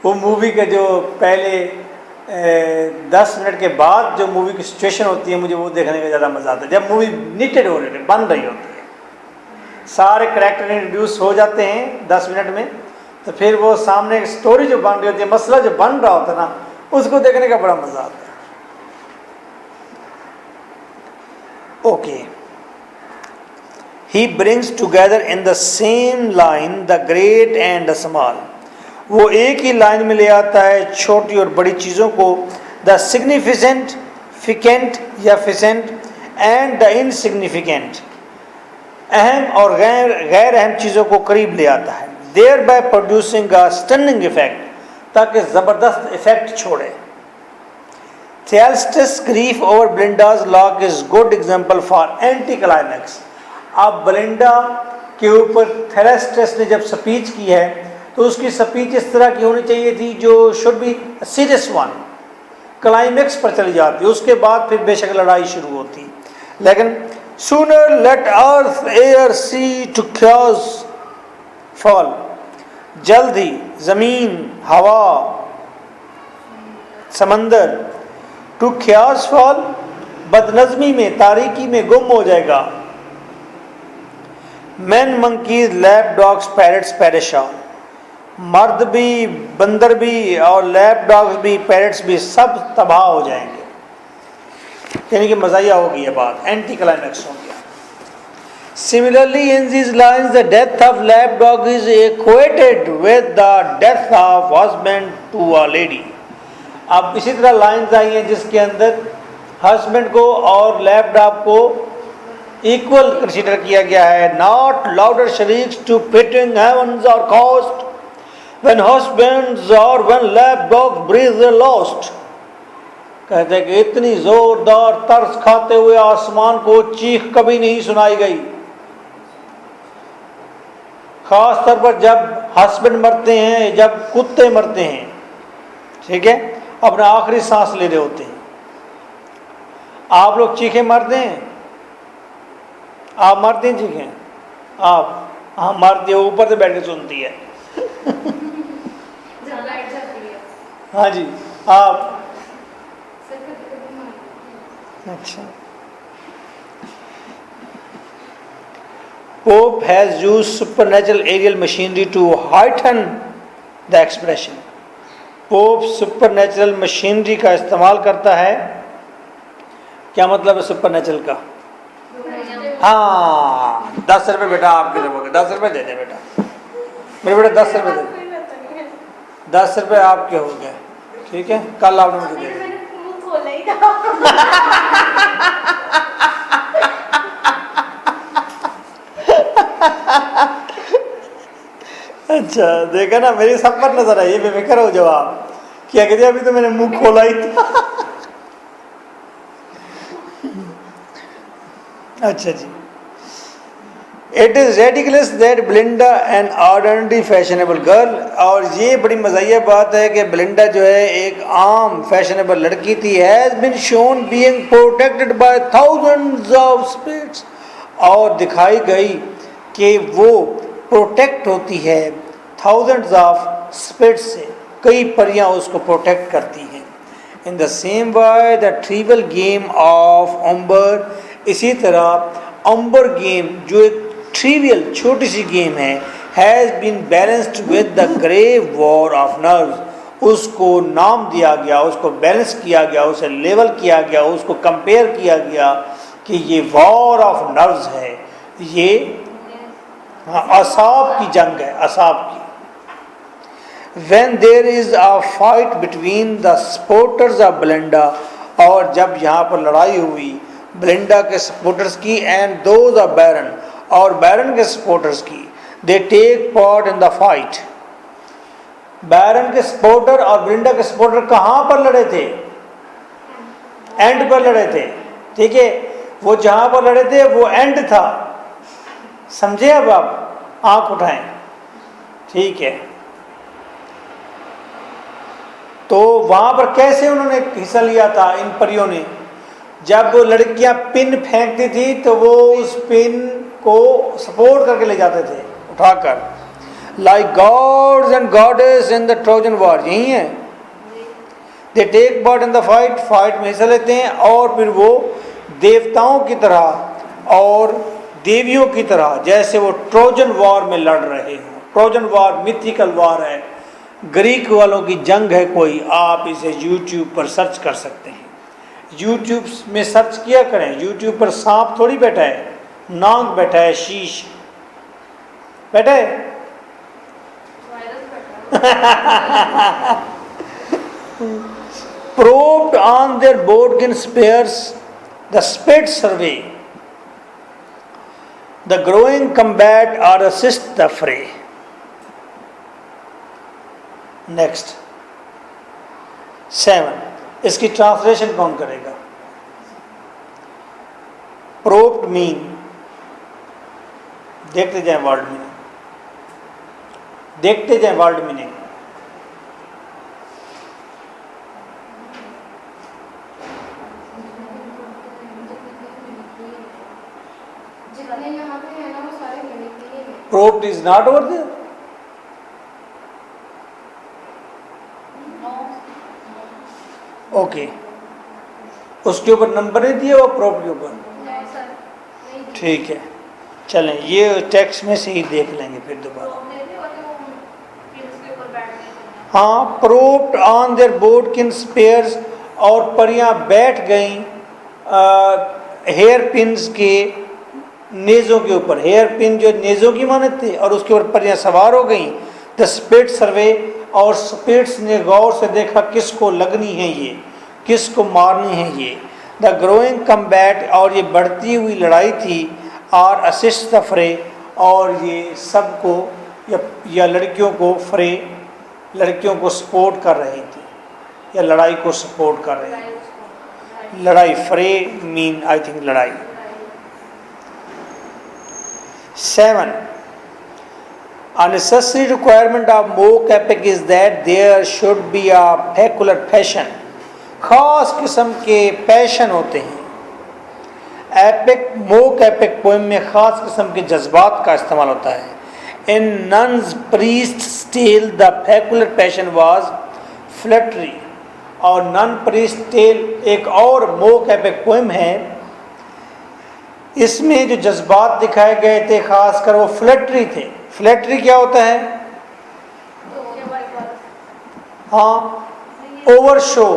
वो मूवी के जो पहले 10 मिनट के बाद जो मूवी की सिचुएशन होती है, मुझे वो देखने का ज़्यादा मज़ा आता है। जब मूवी निटेड हो रही है, बन रही होती है, सारे करैक्टर इंट्रोड्यूस हो जाते हैं 10 मिनट में, तो फिर वो सामने स्टोरी जो बन रही होती है, मसला जो बन रहा होता है ना, उसको देखने का बड़ा मज़ा आता है। Okay, he brings together in the same line the great and the small, वो एक ही लाइन में ले आता है छोटी और बड़ी चीज़ों को, द सिग्निफिकेंट, फिकेंट या फिसेंट, एंड द इनसिग्निफिकेंट, अहम और गैर अहम चीज़ों को करीब ले आता है, there by producing a stunning effect, ताकि ज़बरदस्त इफेक्ट छोड़े। Thalestris grief over Belinda's lock is good example for anticlimax. अब ब्लिंडा के ऊपर थेलेस्टस ने जब स्पीच की है तो उसकी स्पीच इस तरह की होनी चाहिए थी जो should be serious one, climax पर चली जाती, उसके बाद फिर बेशक लड़ाई शुरू होती, लेकिन sooner let earth air sea to क्रॉस फॉल, जल्द ही जमीन, हवा, समंदर, टू ख्यास फॉल, बदनज़मी में, तारीकी में गुम हो जाएगा। Men, monkeys, lap dogs, parrots perish all, मर्द भी, बंदर भी और लैप डॉग्स भी, पैरट्स भी सब तबाह हो जाएंगे। यानी कि मज़ाया हो गई बात, एंटी क्लाइमैक्स हो गया। Similarly, in these lines, the death of lap dog is equated with the death of husband to a lady. अब इसी तरह लाइन्स आई हैं जिसके अंदर हस्बैंड को और लैप डॉग को इक्वल कंसीडर किया गया है। Not louder shrieks to pitying heavens are cast when husbands और when lap dog breathe the lost. कहते हैं कि इतनी जोरदार तरस खाते हुए आसमान को चीख कभी नहीं सुनाई गई, खास तौर पर जब हस्बैंड मरते हैं, जब कुत्ते मरते हैं, ठीक है, अपना आखिरी सांस ले रहे होते हैं। आप लोग चीखें मारते हैं? आप मारते हैं चीखें? आप? हाँ मारती है, ऊपर से बैठ के सुनती है। लाइट जाती है। हाँ जी, आप? सर कभी-कभी मारती है। अच्छा। Pope has used supernatural aerial machinery to heighten the expression. Pope supernatural machinery का इस्तेमाल करता है। क्या मतलब है सुपरनेचुरल का? हाँ, 10 रुपये बेटा आपके देंगे, 10 रुपये दे दे बेटा, मेरे बेटा 10 रुपये दे, 10 रुपये आपके हो गए, ठीक है, कल आपने मुझे दे दिए। अच्छा देखा ना, मेरी सब पर नजर आई, बेफिक्र हो जवाब क्या कहते, अभी तो मैंने मुंह खोला ही था। अच्छा जी, it is ridiculous that Belinda an ordinary fashionable girl, और ये बड़ी मज़ाहिया बात है कि ब्लिंडा जो है एक आम फैशनेबल लड़की थी, has been shown being protected by thousands of spirits, और दिखाई गई कि वो प्रोटेक्ट होती है थाउजेंड्स ऑफ स्पिरिट्स से, कई परियां उसको प्रोटेक्ट करती हैं। In the same way the trivial game of ombre, इसी तरह अम्बर गेम जो एक ट्रिवियल छोटी सी गेम है, has been balanced with the grave war of nerves, उसको नाम दिया गया, उसको बैलेंस किया गया, उसे लेवल किया गया, उसको कंपेयर किया गया कि ये वॉर ऑफ नर्व्स है, ये असाब की जंग है, असाब की। When there is a fight between the supporters of Belinda, और जब यहाँ पर लड़ाई हुई बेलिंडा के सपोर्टर्स की एंड दोज ऑफ बैरन, और बैरन के सपोर्टर्स की, they take part in the fight। बैरन के सपोर्टर और बेलिंडा के सपोर्टर कहाँ पर लड़े थे? एंड पर लड़े थे, ठीक है, वो जहाँ पर लड़े थे वो एंड था, समझे? अब आप आंख उठाएं, ठीक है। तो वहां पर कैसे उन्होंने हिस्सा लिया था इन परियों ने? जब वो लड़कियां पिन फेंकती थी तो वो उस पिन को सपोर्ट करके ले जाते थे उठाकर, like gods and goddess in the Trojan war, यही है। They take part in the fight, fight में हिस्सा लेते हैं, और फिर वो देवताओं की तरह और देवियों की तरह, जैसे वो ट्रोजन वॉर में लड़ रहे हैं। ट्रोजन वॉर मिथिकल वॉर है, ग्रीक वालों की जंग है कोई, आप इसे यूट्यूब पर सर्च कर सकते हैं। यूट्यूब में सर्च किया करें, यूट्यूब पर सांप थोड़ी बैठा है, नाग बैठा है, शीश बैठा है। वायरस बैठा Probed on their Bodkin spears, the spade survey, the growing combat or assist the fray. Next 7, इसकी ट्रांसलेशन कौन करेगा? प्रोप्ड मीन, देखते जाएं वर्ड मीनिंग, देखते जाएं वर्ड मीनिंग। जितने यहाँ पे है ना वो सारे गणित के ही हैं। Propped is not over there. Okay, उसके ऊपर नंबर नहीं दिया वो प्रोप्ड के ऊपर। नहीं सर, नहीं दी। ठीक है, चलें ये टेक्स्ट में से ही देख लेंगे फिर दोबारा। प्रोप देते और वो पिल्स के ऊपर बैठ गए थे। हाँ, प्रोप्ड ऑन देयर बोर्डकिन स्पेयर्स, और परियां बैठ गईं हेयर पिन्स के नेज़ों के ऊपर। हेयर पिन जो नेज़ों की मानत थे और उसके ऊपर परियां सवार हो गईं। द स्पेड सर्वे, और स्पेड्स ने गौर से देखा किसको लगनी है ये, किसको मारनी है ये। द ग्रोइंग कम्बैट, और ये बढ़ती हुई लड़ाई थी। और असिस्ट द फ्रे, और ये सबको या लड़कियों को फ्रे, लड़कियों को सपोर्ट कर रही थी या लड़ाई को सपोर्ट कर रही थी। लड़ाई, फ्रे मीन आई थिंक लड़ाई। 7, a necessary requirement of mock epic is that there should be a peculiar passion, खास किस्म के पैशन होते हैं। एपिक, मोक एपिक पोएम में खास किस्म के जज्बात का इस्तेमाल होता है। In nuns priest tell the peculiar passion was flattery, और नन प्रीस्ट टेल एक और मोक एपिक पोएम है, इसमें जो जज्बात दिखाए गए थे खासकर वो फ्लैटरी थे। फ्लैटरी क्या होता है? हाँ, ओवर शो,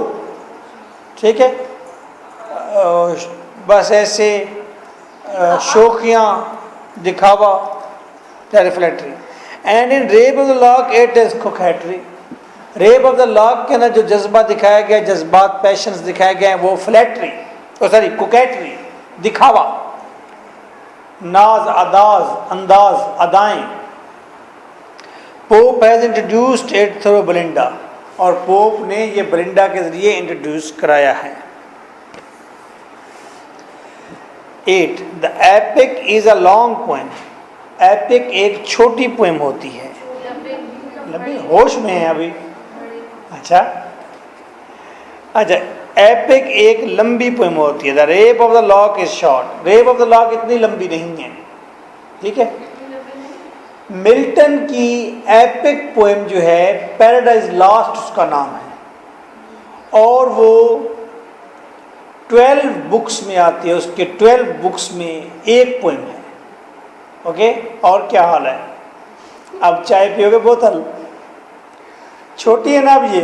ठीक है, बस ऐसे शौकियाँ दिखावा, flattery. And in rape of the lock it is coquetry. Rape of the lock के अंदर जो जज्बा दिखाया गया, जज्बात पैशंस दिखाए गए हैं, वो फ्लैटरी, सॉरी कोकेटरी, दिखावा, नाज, अदाज, अंदाज, अदाएं। Pope has introduced it through Belinda, और पोप ने ये बेलिंडा के जरिए इंट्रोड्यूस कराया है। 8, the epic is a long poem. Epic एक छोटी पोएम होती है। लंबी, होश में है अभी? अच्छा, एपिक एक लंबी पोएम होती है। The rape of the lock is short. Rape of the lock इतनी लंबी नहीं है, ठीक है। मिल्टन की एपिक पोएम जो है पैराडाइज लॉस्ट उसका नाम है, और वो 12 बुक्स में आती है। उसके 12 बुक्स में एक पोएम है। ओके, और क्या हाल है? अब चाय पियोगे बोतल? छोटी है ना अब ये?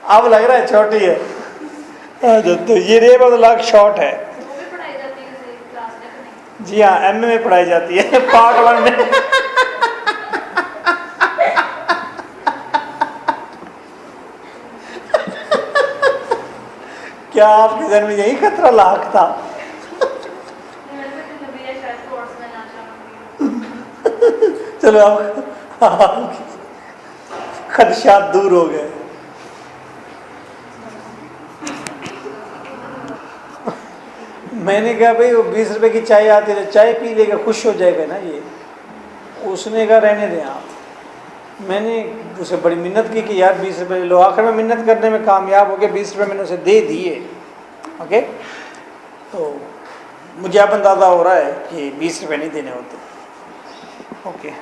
अब लग रहा है छोटी है। तो ये rape of the lock short है। जी हाँ, एमए में पढ़ाई जाती है, पार्ट 1 में। क्या आपके जन्म में यही खतरा लाख था? चलो अब खदशात दूर हो गए। मैंने कहा भाई वो 20 रुपए की चाय आती है, चाय पी लेगा, खुश हो जाएगा ना ये। उसने कहा रहने दें आप। मैंने उसे बड़ी मिन्नत की कि यार 20 रुपये ले लो। आखिर में मिन्नत करने में कामयाब हो गया, 20 रुपये मैंने उसे दे दिए। ओके, तो मुझे अब अंदाज़ा हो रहा है कि 20 रुपये नहीं देने होते। ओके,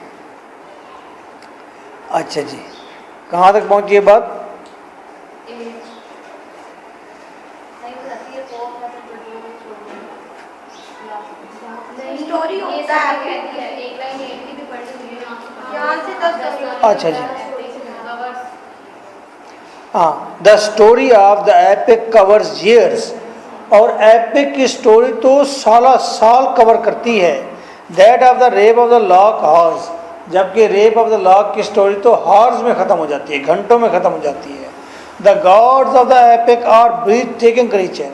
अच्छा जी, कहाँ तक पहुँची ये बात? स्टोरी होता है। एक लाइन 8 की भी पढ़ी हुई है। यहाँ से 10 अच्छा जी, हाँ, the story of the epic covers years, और एपिक की स्टोरी तो साल कवर करती है। That of the rape of the lock horse, जबकि रेप ऑफ द लॉक की स्टोरी तो हॉर्स में ख़त्म हो जाती है, घंटों में ख़त्म हो जाती है। The gods of the epic are breathtaking creature,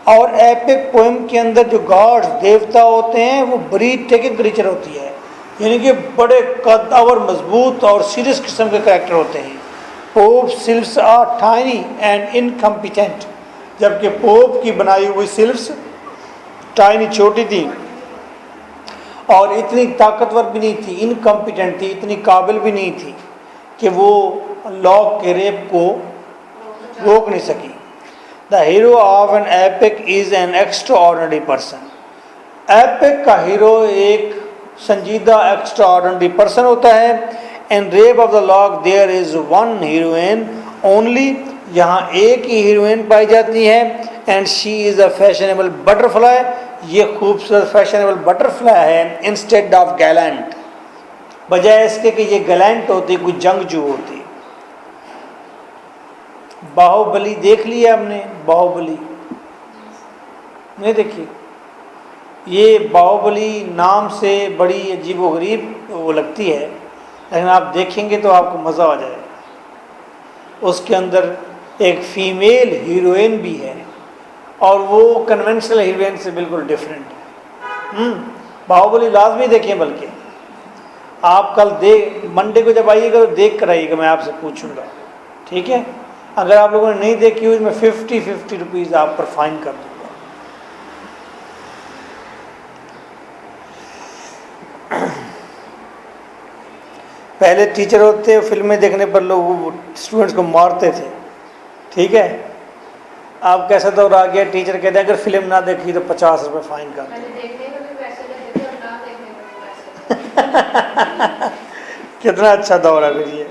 और एपिक पोएम के अंदर जो गॉड्स देवता होते हैं वो ब्रीथ टेकिंग क्रीचर होती है, यानी कि बड़े कद्दावर, मजबूत और सीरियस किस्म के कैरेक्टर होते हैं। Pope sylphs are tiny and incompetent, जबकि पोप की बनाई हुई सिल्व्स टाइनी, छोटी थी और इतनी ताकतवर भी नहीं थी, इनकम्पिटेंट थी, इतनी काबिल भी नहीं थी कि वो लॉक के रेप को रोक नहीं सकी। The hero of an epic is an extraordinary person, epic का हीरो एक संजीदा एक्स्ट्राऑर्डिनरी पर्सन होता है। In rape of the lock there is one heroine only, यहाँ एक ही हीरोइन पाई जाती है। And she is a fashionable butterfly, ये खूबसूरत फैशनेबल बटरफ्लाई है। इंस्टेड ऑफ गैलेंट, बजाय इसके कि ये गैलेंट होती, कोई जंगजू होती। बाहुबली देख लिया हमने, बाहुबली नहीं देखी? ये बाहुबली नाम से बड़ी अजीबोगरीब वो लगती है, लेकिन आप देखेंगे तो आपको मज़ा आ जाएगा। उसके अंदर एक फीमेल हीरोइन भी है और वो कन्वेंशनल हीरोइन से बिल्कुल डिफरेंट है। बाहुबली लाजमी देखें, बल्कि आप कल मंडे को जब आइएगा तो देख कर आइएगा, मैं आपसे पूछूंगा, ठीक है? अगर आप लोगों ने नहीं देखी हुई, मैं 50 रुपीज़ आप पर फाइन कर दूँगा। पहले टीचर होते, फिल्में देखने पर लोग स्टूडेंट्स को मारते थे, ठीक है? अब कैसा दौर आ गया, टीचर कहते हैं अगर फिल्म ना देखी तो 50 रुपये फाइन कर कितना अच्छा दौर है फिर ये।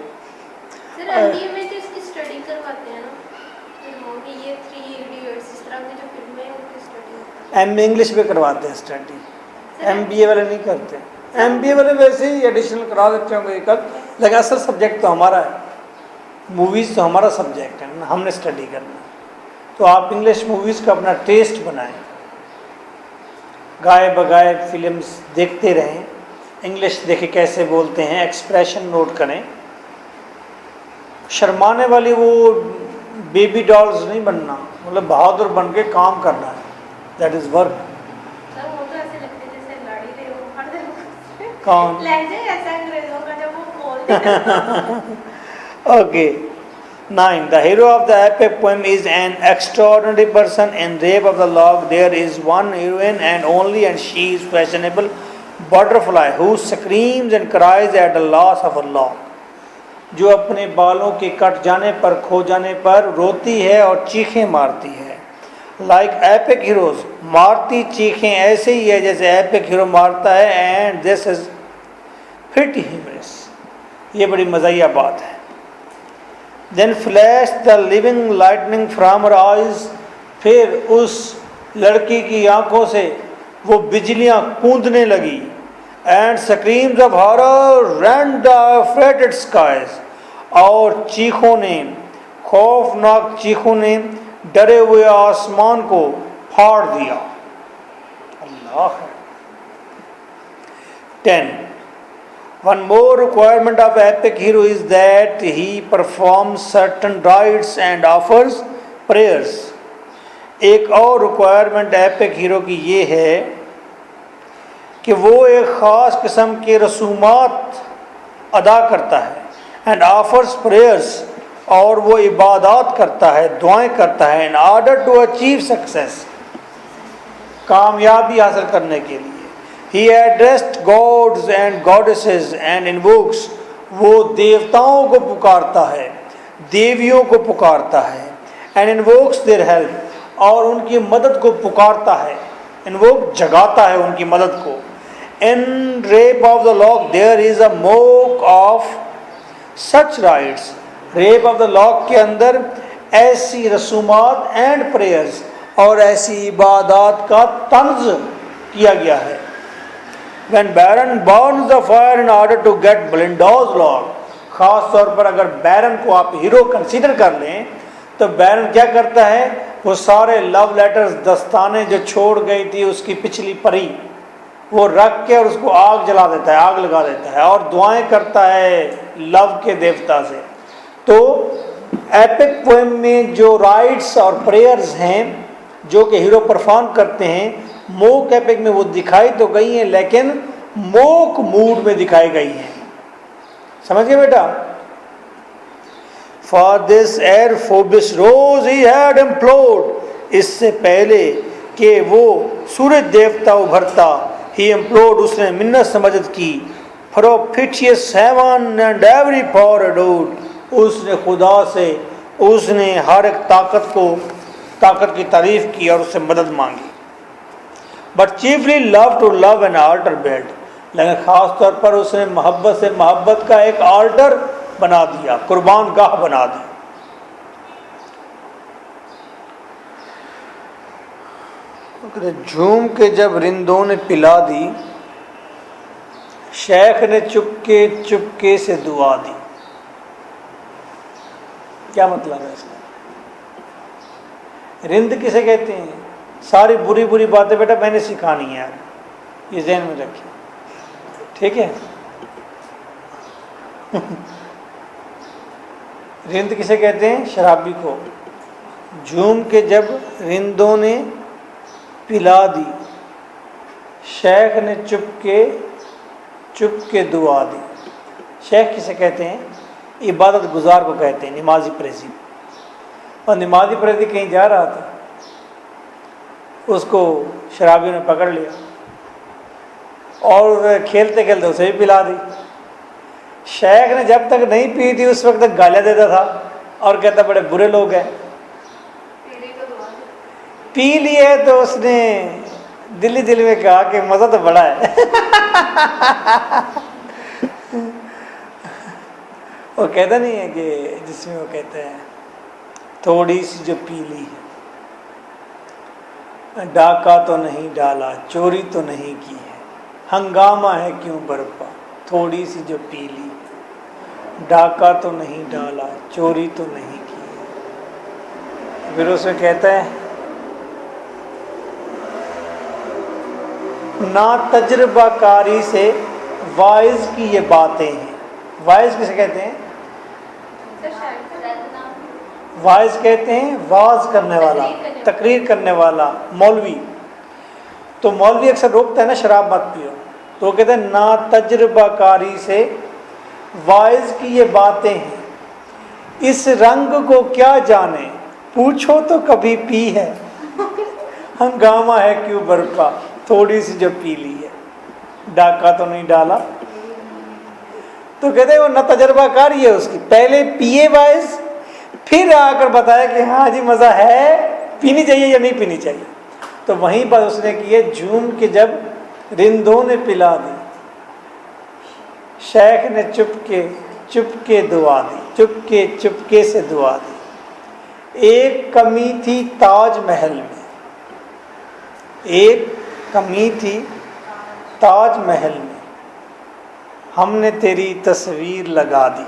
में तो इसकी स्टडी करवाते हैं ना, फिल्मों की, ये 3 इडियट्स, इस तरह की जो फिल्में हैं उनकी स्टडी एम इंग्लिश में करवाते हैं स्टडी, MBA वाले नहीं करते। MBA वाले वैसे ही एडिशनल करा देते होंगे कल, लेकिन असल सब्जेक्ट तो हमारा है, मूवीज़ तो हमारा सब्जेक्ट है ना, हमने स्टडी करना। तो आप इंग्लिश मूवीज़ का अपना टेस्ट बनाएं, गाए बगाए फिल्म्स देखते रहें, इंग्लिश देखे कैसे बोलते हैं, एक्सप्रेशन नोट करें। शर्माने वाली वो बेबी डॉल्स नहीं बनना, मतलब बहादुर बन के काम करना है, दैट इज़ वर्क। सर वो तो ऐसे लगते जैसे लड़ी रहे हो, हर दिन कौन? लहजे ऐसा अंग्रेजों का जब वो बोलते हैं। Okay. 9. The hero of the epic poem is an extraordinary person. In Rape of the Lock, there is one heroine and only, and she is fashionable butterfly who screams and cries at the loss of a lock. जो अपने बालों के cut जाने पर, खो जाने पर रोती है और चीखें मारती है। Like epic heroes, मारती चीखें ऐसे ही है जैसे epic hero मारता है। And this is pretty humorous. ये बड़ी मज़ाहिया बात है। Then flashed the living lightning from her eyes, फिर उस लड़की की आंखों से वो बिजलियां कूदने लगी। And screams of horror rent the fretted skies, और चीखों ने, खौफनाक चीखों ने डरे हुए आसमान को फाड़ दिया। अल्लाह है। 10. One more requirement of epic hero is that he performs certain rites and offers prayers. एक और रिक्वायरमेंट एपिक हीरो की ये है कि वो एक ख़ास किस्म के रसूमात अदा करता है, एंड ऑफर्स प्रेयर्स, और वो इबादत करता है, दुआएं करता है, in order to achieve success, कामयाबी हासिल करने के लिए। He addressed gods and goddesses and invokes, वो देवताओं को पुकारता है, देवियों को पुकारता है, and invokes their help, और उनकी मदद को पुकारता है, invoke जगाता है उनकी मदद को। In Rape of the Lock there is a mock of such rites. Rape of the Lock के अंदर ऐसी रसूमात and prayers और ऐसी इबादत का तंज किया गया है। When Baron burns the fire in order to get Belinda's lock, ख़ास तौर पर अगर बैरन को आप हीरो कंसीडर कर लें तो बैरन क्या करता है, वो सारे लव लेटर्स, दस्ताने जो छोड़ गई थी उसकी पिछली परी, वो रख के और उसको आग जला देता है, आग लगा देता है और दुआएं करता है लव के देवता से। तो एपिक पोएम में जो राइट्स और प्रेयर्स हैं जो कि हीरो परफॉर्म करते हैं, मोक एपिक में वो दिखाई तो गई हैं लेकिन मोक मूड में दिखाई गई हैं। समझ गए बेटा? फॉर दिस एर फोबिस रोज ही हैड इम्प्लोर्ड, इससे पहले कि वो सूरज देवता उभरता, ही इम्प्लोर्ड, उसने मिन्नत समझत की, propitious heaven and every power adored, उसने खुदा से, उसने हर एक ताकत की तारीफ की और उससे मदद मांगी। But chiefly love to love an altar built, लेकिन ख़ास तौर पर उसने मोहब्बत से मोहब्बत का एक आल्टर बना दिया, कुर्बान गाह बना दी। झूम के जब रिंदों ने पिला दी, शेख ने चुपके से दुआ दी। क्या मतलब है इसका? रिंद किसे कहते हैं? सारी बुरी बुरी बातें बेटा मैंने सिखानी है, ये ज़हन में रखिए, ठीक है? रिंद किसे कहते हैं? शराबी को। झूम के जब रिंदों ने पिला दी, शेख ने चुपके दुआ दी। शेख किसे कहते हैं? इबादत गुजार को कहते हैं, नमाजी प्रेसी। और नमाजी प्रेसी कहीं जा रहा था, उसको शराबियों ने पकड़ लिया और खेलते खेलते उसे भी पिला दी। शेख ने जब तक नहीं पी थी उस वक्त तक गालियाँ देता था और कहता बड़े बुरे लोग हैं। पी लिए तो उसने दिल में कहा कि मज़ा तो बड़ा है। वो कहता नहीं है कि जिसमें वो कहते हैं थोड़ी सी जो पी ली है, डाका तो नहीं डाला, चोरी तो नहीं की है, हंगामा है क्यों बरपा, थोड़ी सी जो पी ली, डाका तो नहीं डाला, चोरी तो नहीं की है। फिर उसमें कहता है ना तजर्बाकारी से वाइज की ये बातें हैं। वाइज किसे कहते हैं? वाइज कहते हैं वाज करने वाला, तकरीर करने वाला, मौलवी। तो मौलवी अक्सर रोकता है ना शराब मत पियो, तो वो कहते हैं ना तजर्बाकारी से वाइज की ये बातें हैं, इस रंग को क्या जाने, पूछो तो कभी पी है, हंगामा है क्यों बरपा, थोड़ी सी जो पी ली है, डाका तो नहीं डाला। तो कहते हैं वो न तजर्बाकार ही है उसकी, पहले पिए वाइज, फिर आकर बताया कि हाँ जी मज़ा है, पीनी चाहिए या नहीं पीनी चाहिए। तो वहीं पर उसने की है झूम के जब रिंदों ने पिला दी, शेख ने चुपके दुआ दी, चुपके से दुआ दी। एक कमी थी ताज महल में, एक कमी थी ताज महल में, हमने तेरी तस्वीर लगा दी।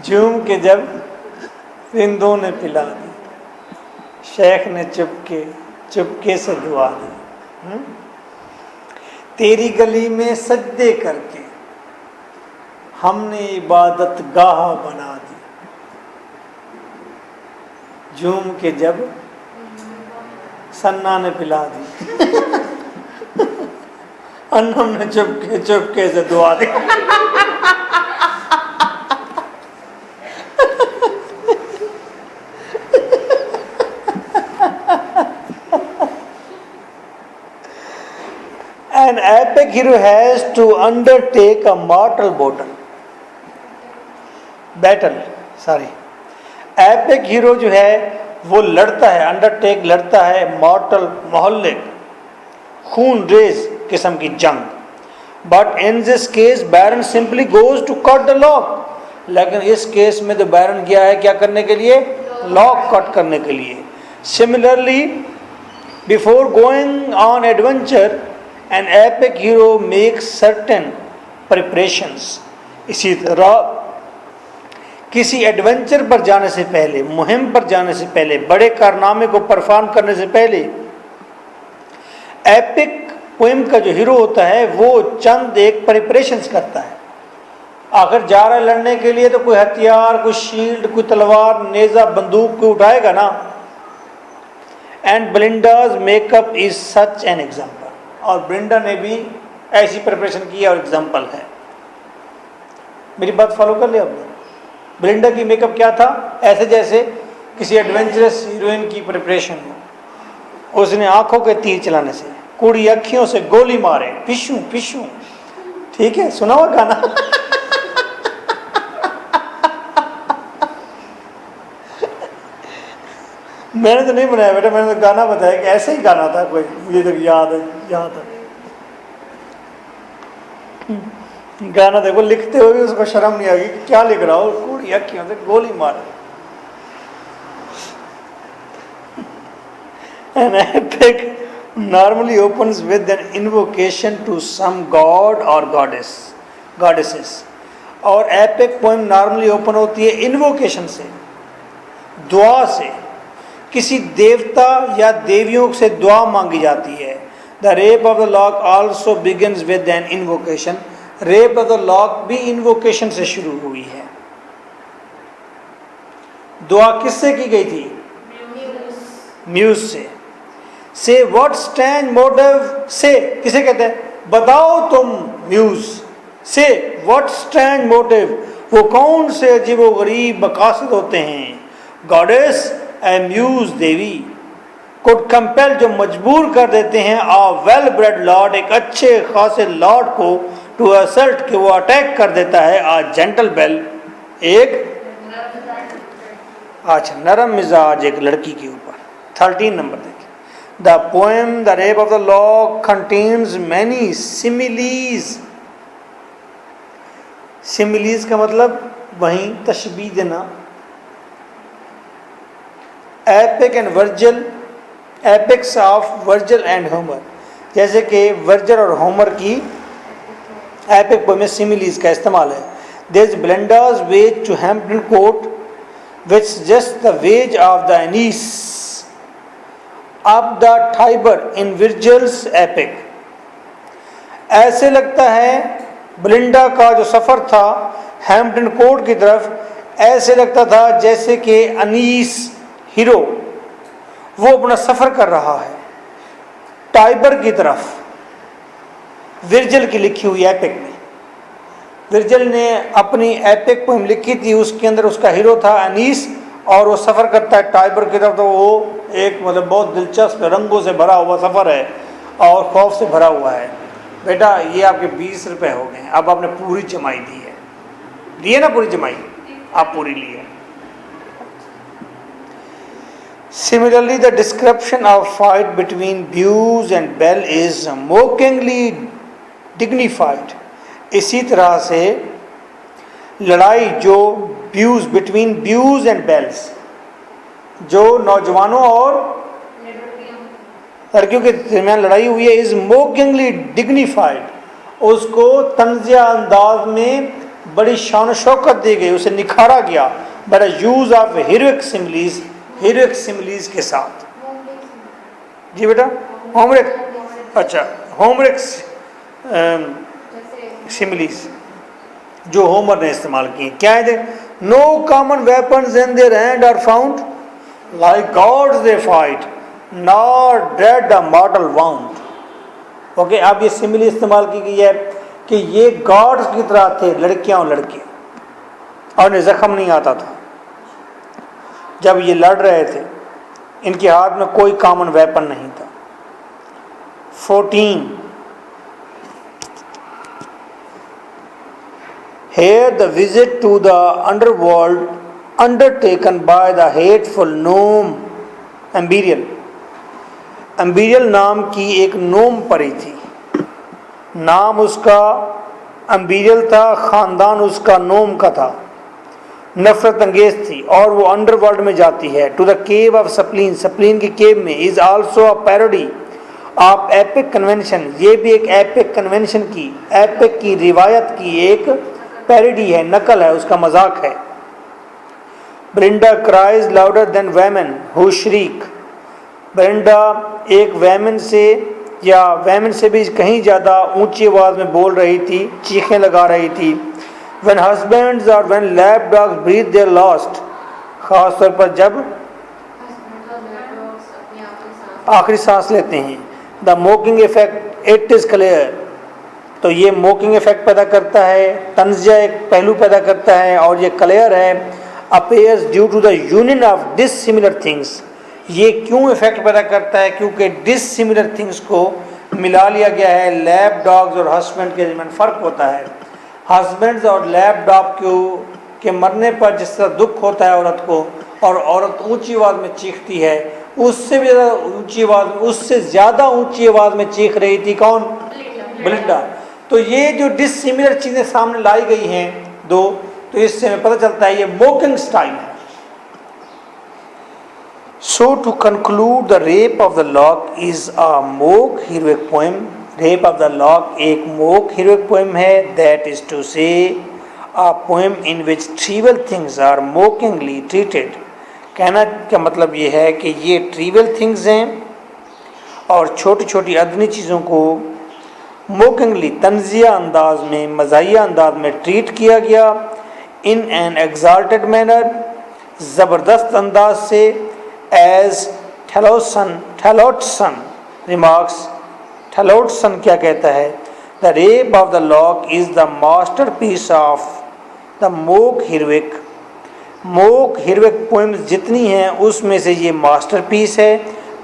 झूम के जब रिंदों ने पिला दी, शेख ने चुपके से दुआ दी। तेरी गली में सजदे करके हमने इबादत गाह बना दी। झूम के जब सन्ना ने पिला दी, अन्नम ने चुपके से दुआ दी। An epic hero has to undertake a mortal battle. Epic hero जो है वो लड़ता है, अंडरटेक लड़ता है मॉर्टल मोहल्लिक खून रेज किस्म की जंग। But in this case baron simply goes to cut the lock, लेकिन इस केस में तो बैरन गया है क्या करने के लिए? लॉक कट करने के लिए। Similarly before going on adventure an epic hero makes certain preparations. इसी तरह किसी एडवेंचर पर जाने से पहले, मुहिम पर जाने से पहले, बड़े कारनामे को परफॉर्म करने से पहले एपिक पोएम का जो हीरो होता है वो चंद एक प्रिपरेशंस करता है। आखिर जा रहा है लड़ने के लिए तो कोई हथियार, कोई शील्ड, कोई तलवार, नेजा, बंदूक कोई उठाएगा ना। And Belinda's makeup is such an example. और ब्लिंडा ने भी ऐसी प्रिपरेशन की और एग्जाम्पल है। मेरी बात फॉलो कर लिया आपने? ब्लिंडा की मेकअप क्या था? ऐसे जैसे किसी एडवेंचरस हीरोइन की प्रिपरेशन हो। उसने आंखों के तीर चलाने से, कुड़ी अखियों से गोली मारे, पिशू पिशू। ठीक है, सुना हुआ गाना? मैंने तो नहीं बनाया बेटा, मैंने तो गाना बताया कि ऐसे ही गाना था कोई, मुझे तो याद है, याद है। गाना देखो, लिखते हुए भी उसको शर्म नहीं आएगी कि क्या लिख रहा हो, कुड़ी अखियों से गोली मारे। An epic normally opens with an invocation to some god or goddesses। और एपिक पोएम नॉर्मली ओपन होती है इन्वोकेशन से, दुआ से। किसी देवता या देवियों से दुआ मांगी जाती है। The rape of the lock also begins with an invocation. Rape of the lock भी इन्वोकेशन से शुरू हुई है। दुआ किससे की गई थी? म्यूज से। से व्हाट स्टैंड मोटिव से किसे कहते हैं? बताओ तुम म्यूज से व्हाट स्टैंड मोटिव, वो कौन से अजीबो गरीब मकासद होते हैं। गॉडेस ए म्यूज देवी कुड कंपेल, जो मजबूर कर देते हैं आ वेल ब्रेड लॉर्ड, एक अच्छे खासे लॉर्ड को, टू असल्ट, कि वो अटैक कर देता है आ जेंटल बेल, एक अच्छा नरम मिजाज एक लड़की के ऊपर। 13 नंबर देखिए। The poem the rape of the lock contains many similes. Similes का मतलब वहीं तशबीह देना। Epic and Virgil, epics of Virgil and Homer, जैसे कि वर्जिल और होमर की एपिक पोएम में सिमिलीज का इस्तेमाल है। There is Belinda's way to Hampton Court which just the wage of the Aeneas up the Tiber in Virgil's epic। ऐसे लगता है ब्लिंडा का जो सफ़र था हैम्पटन कोर्ट की तरफ, ऐसे लगता था जैसे कि अनीस हीरो वो अपना सफ़र कर रहा है टाइबर की तरफ, विर्जिल की लिखी हुई एपिक में। विर्जिल ने अपनी एपिक पोएम लिखी थी, उसके अंदर उसका हीरो था अनीस और वो सफ़र करता है टाइबर की तरफ। तो वो एक मतलब बहुत दिलचस्प रंगों से भरा हुआ सफ़र है और खौफ से भरा हुआ है। बेटा ये आपके 20 रुपये हो गए, अब आपने पूरी जमाई दी है, दिए ना पूरी जमाई, आप पूरी लिए। Similarly, the description of fight between Buse and Bell is mockingly dignified। इसी तरह से लड़ाई जो beaus between beaus and belles, जो नौजवानों और लड़कियों के दरमियान लड़ाई हुई है, इज मोकिंगली डिग्निफाइड, उसको तंजिया अंदाज में बड़ी शान शौकत दी गई, उसे निखारा गया by the use of heroic similes, heroic similes के साथ। जी बेटा होमरिक, अच्छा होमरिक सिमिलीज जो होमर ने इस्तेमाल किए क्या है? No common weapons in their hand are found, like gods they fight, nor डेड द मॉर्टल वाउंड। ओके, अब ये सिमिली इस्तेमाल की गई है कि ये गॉड्स की तरह थे लड़कियां और लड़के, और उन्हें जख्म नहीं आता था जब ये लड़ रहे थे, इनके हाथ में कोई कॉमन वेपन नहीं था। 14 Here the visit to the underworld undertaken by the hateful gnome Amberial। Amberial नाम की एक नोम परी थी, नाम उसका Amberial था, ख़ानदान उसका नोम का था, नफरत अंगेज थी और वो अंडरवर्ल्ड में जाती है। To the cave of spleen, spleen की केव में, is also a parody of epic convention, ये भी एक एपिक कन्वेंशन की, एपिक की रिवायत की एक पैरोडी है, नकल है, उसका मजाक है। Belinda cries louder than women who shriek. Belinda एक वैमन से या वैमन से भी कहीं ज़्यादा ऊंची आवाज़ में बोल रही थी, चीखें लगा रही थी। व्हेन हस्बैंड्स और when lap dogs breathe their last, ख़ास तौर पर जब आखिरी सांस लेते हैं। The mocking effect it is clear, तो ये मोकिंग इफेक्ट पैदा करता है, तंजिया एक पहलू पैदा करता है, और ये क्लियर है। Appears due to the union of dissimilar things, ये क्यों इफेक्ट पैदा करता है? क्योंकि डिसिमिलर थिंग्स को मिला लिया गया है। लैप डॉग्स और हस्बैंड के दरमियान फ़र्क होता है। हस्बैंड्स और लैप डॉग के मरने पर जिस तरह दुख होता है औरत को, और औरत ऊंची आवाज़ में चीखती है, उससे भी ज़्यादा ऊंची आवाज़ में, उससे ज़्यादा ऊंची आवाज़ में चीख रही थी कौन? ब्लिंडा। तो ये जो डिसिमिलर चीज़ें सामने लाई गई हैं दो, तो इससे हमें पता चलता है ये मोकिंग स्टाइल है। So to conclude, the Rape of the Lock is a mock heroic poem. Rape of the Lock एक mock heroic poem है, that is to say a poem in which trivial things are mockingly treated. कहना का मतलब ये है कि ये trivial things हैं और छोटी छोटी अदनी चीज़ों को मोकिंगली, तंजिया अंदाज में, मज़ाहिया अंदाज में ट्रीट किया गया। इन एन एग्जाल्टेड मैनर, ज़बरदस्त अंदाज से। एज थैलोटसन रिमार्क्स, थैलोटसन क्या कहता है? The rape of the lock is the masterpiece of the mock heroic. Mock heroic poems जितनी हैं उसमें से ये मास्टर पीस है।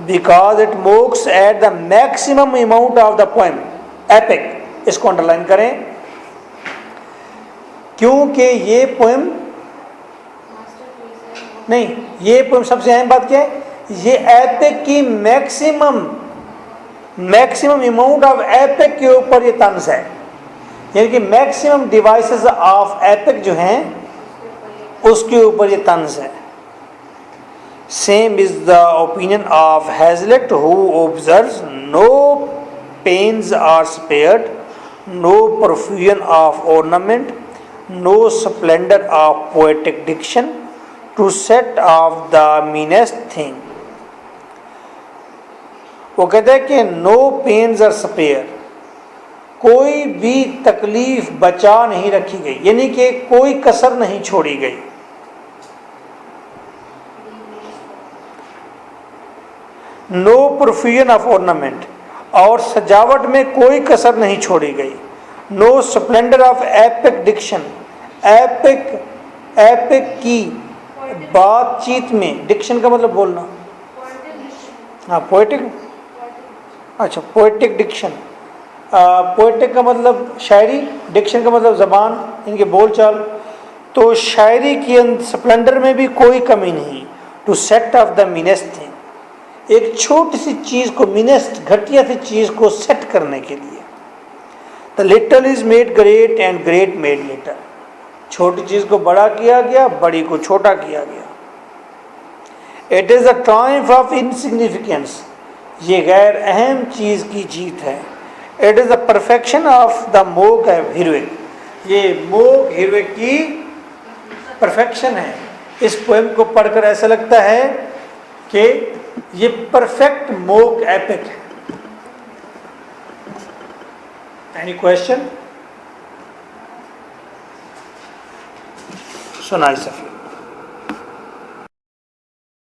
Because it mocks at the maximum amount of the poem epic, इसको अंडरलाइन करें, क्योंकि ये पोइम नहीं, ये पोइम सबसे अहम बात क्या है? ये एपिक की मैक्सिमम अमाउंट ऑफ एपिक के ऊपर ये तंज है, यानी कि मैक्सिमम डिवाइसेस ऑफ एपिक जो हैं उसके ऊपर ये तंज है। Same is the opinion of Hazlitt who observes no pains are spared, no profusion of ornament, no splendor of poetic diction to set off the meanest thing. वो कहते हैं कि no pains are spared, कोई भी तकलीफ बचा नहीं रखी गई, यानी कि कोई कसर नहीं छोड़ी गई। नो profusion of ornament, और सजावट में कोई कसर नहीं छोड़ी गई। No splendour of epic diction, epic की बातचीत में, डिक्शन का मतलब बोलना, हाँ पोएटिक, अच्छा पोएटिक डिक्शन, पोएटिक का मतलब शायरी, डिक्शन का मतलब ज़बान, इनके बोलचाल। तो शायरी की स्प्लेंडर में भी कोई कमी नहीं। To set off the meanest thing, एक छोटी सी चीज़ को, मीनेस्ट घटिया सी चीज़ को सेट करने के लिए। The little is made great and great made little, छोटी चीज़ को बड़ा किया गया, बड़ी को छोटा किया गया। It is a triumph of insignificance, ये गैर अहम चीज़ की जीत है। It is the perfection of the mock heroic, ये मोक हीरोइक की परफेक्शन है। इस पोएम को पढ़कर ऐसा लगता है कि ये परफेक्ट मोक एपिक है। Any question? So nice of you.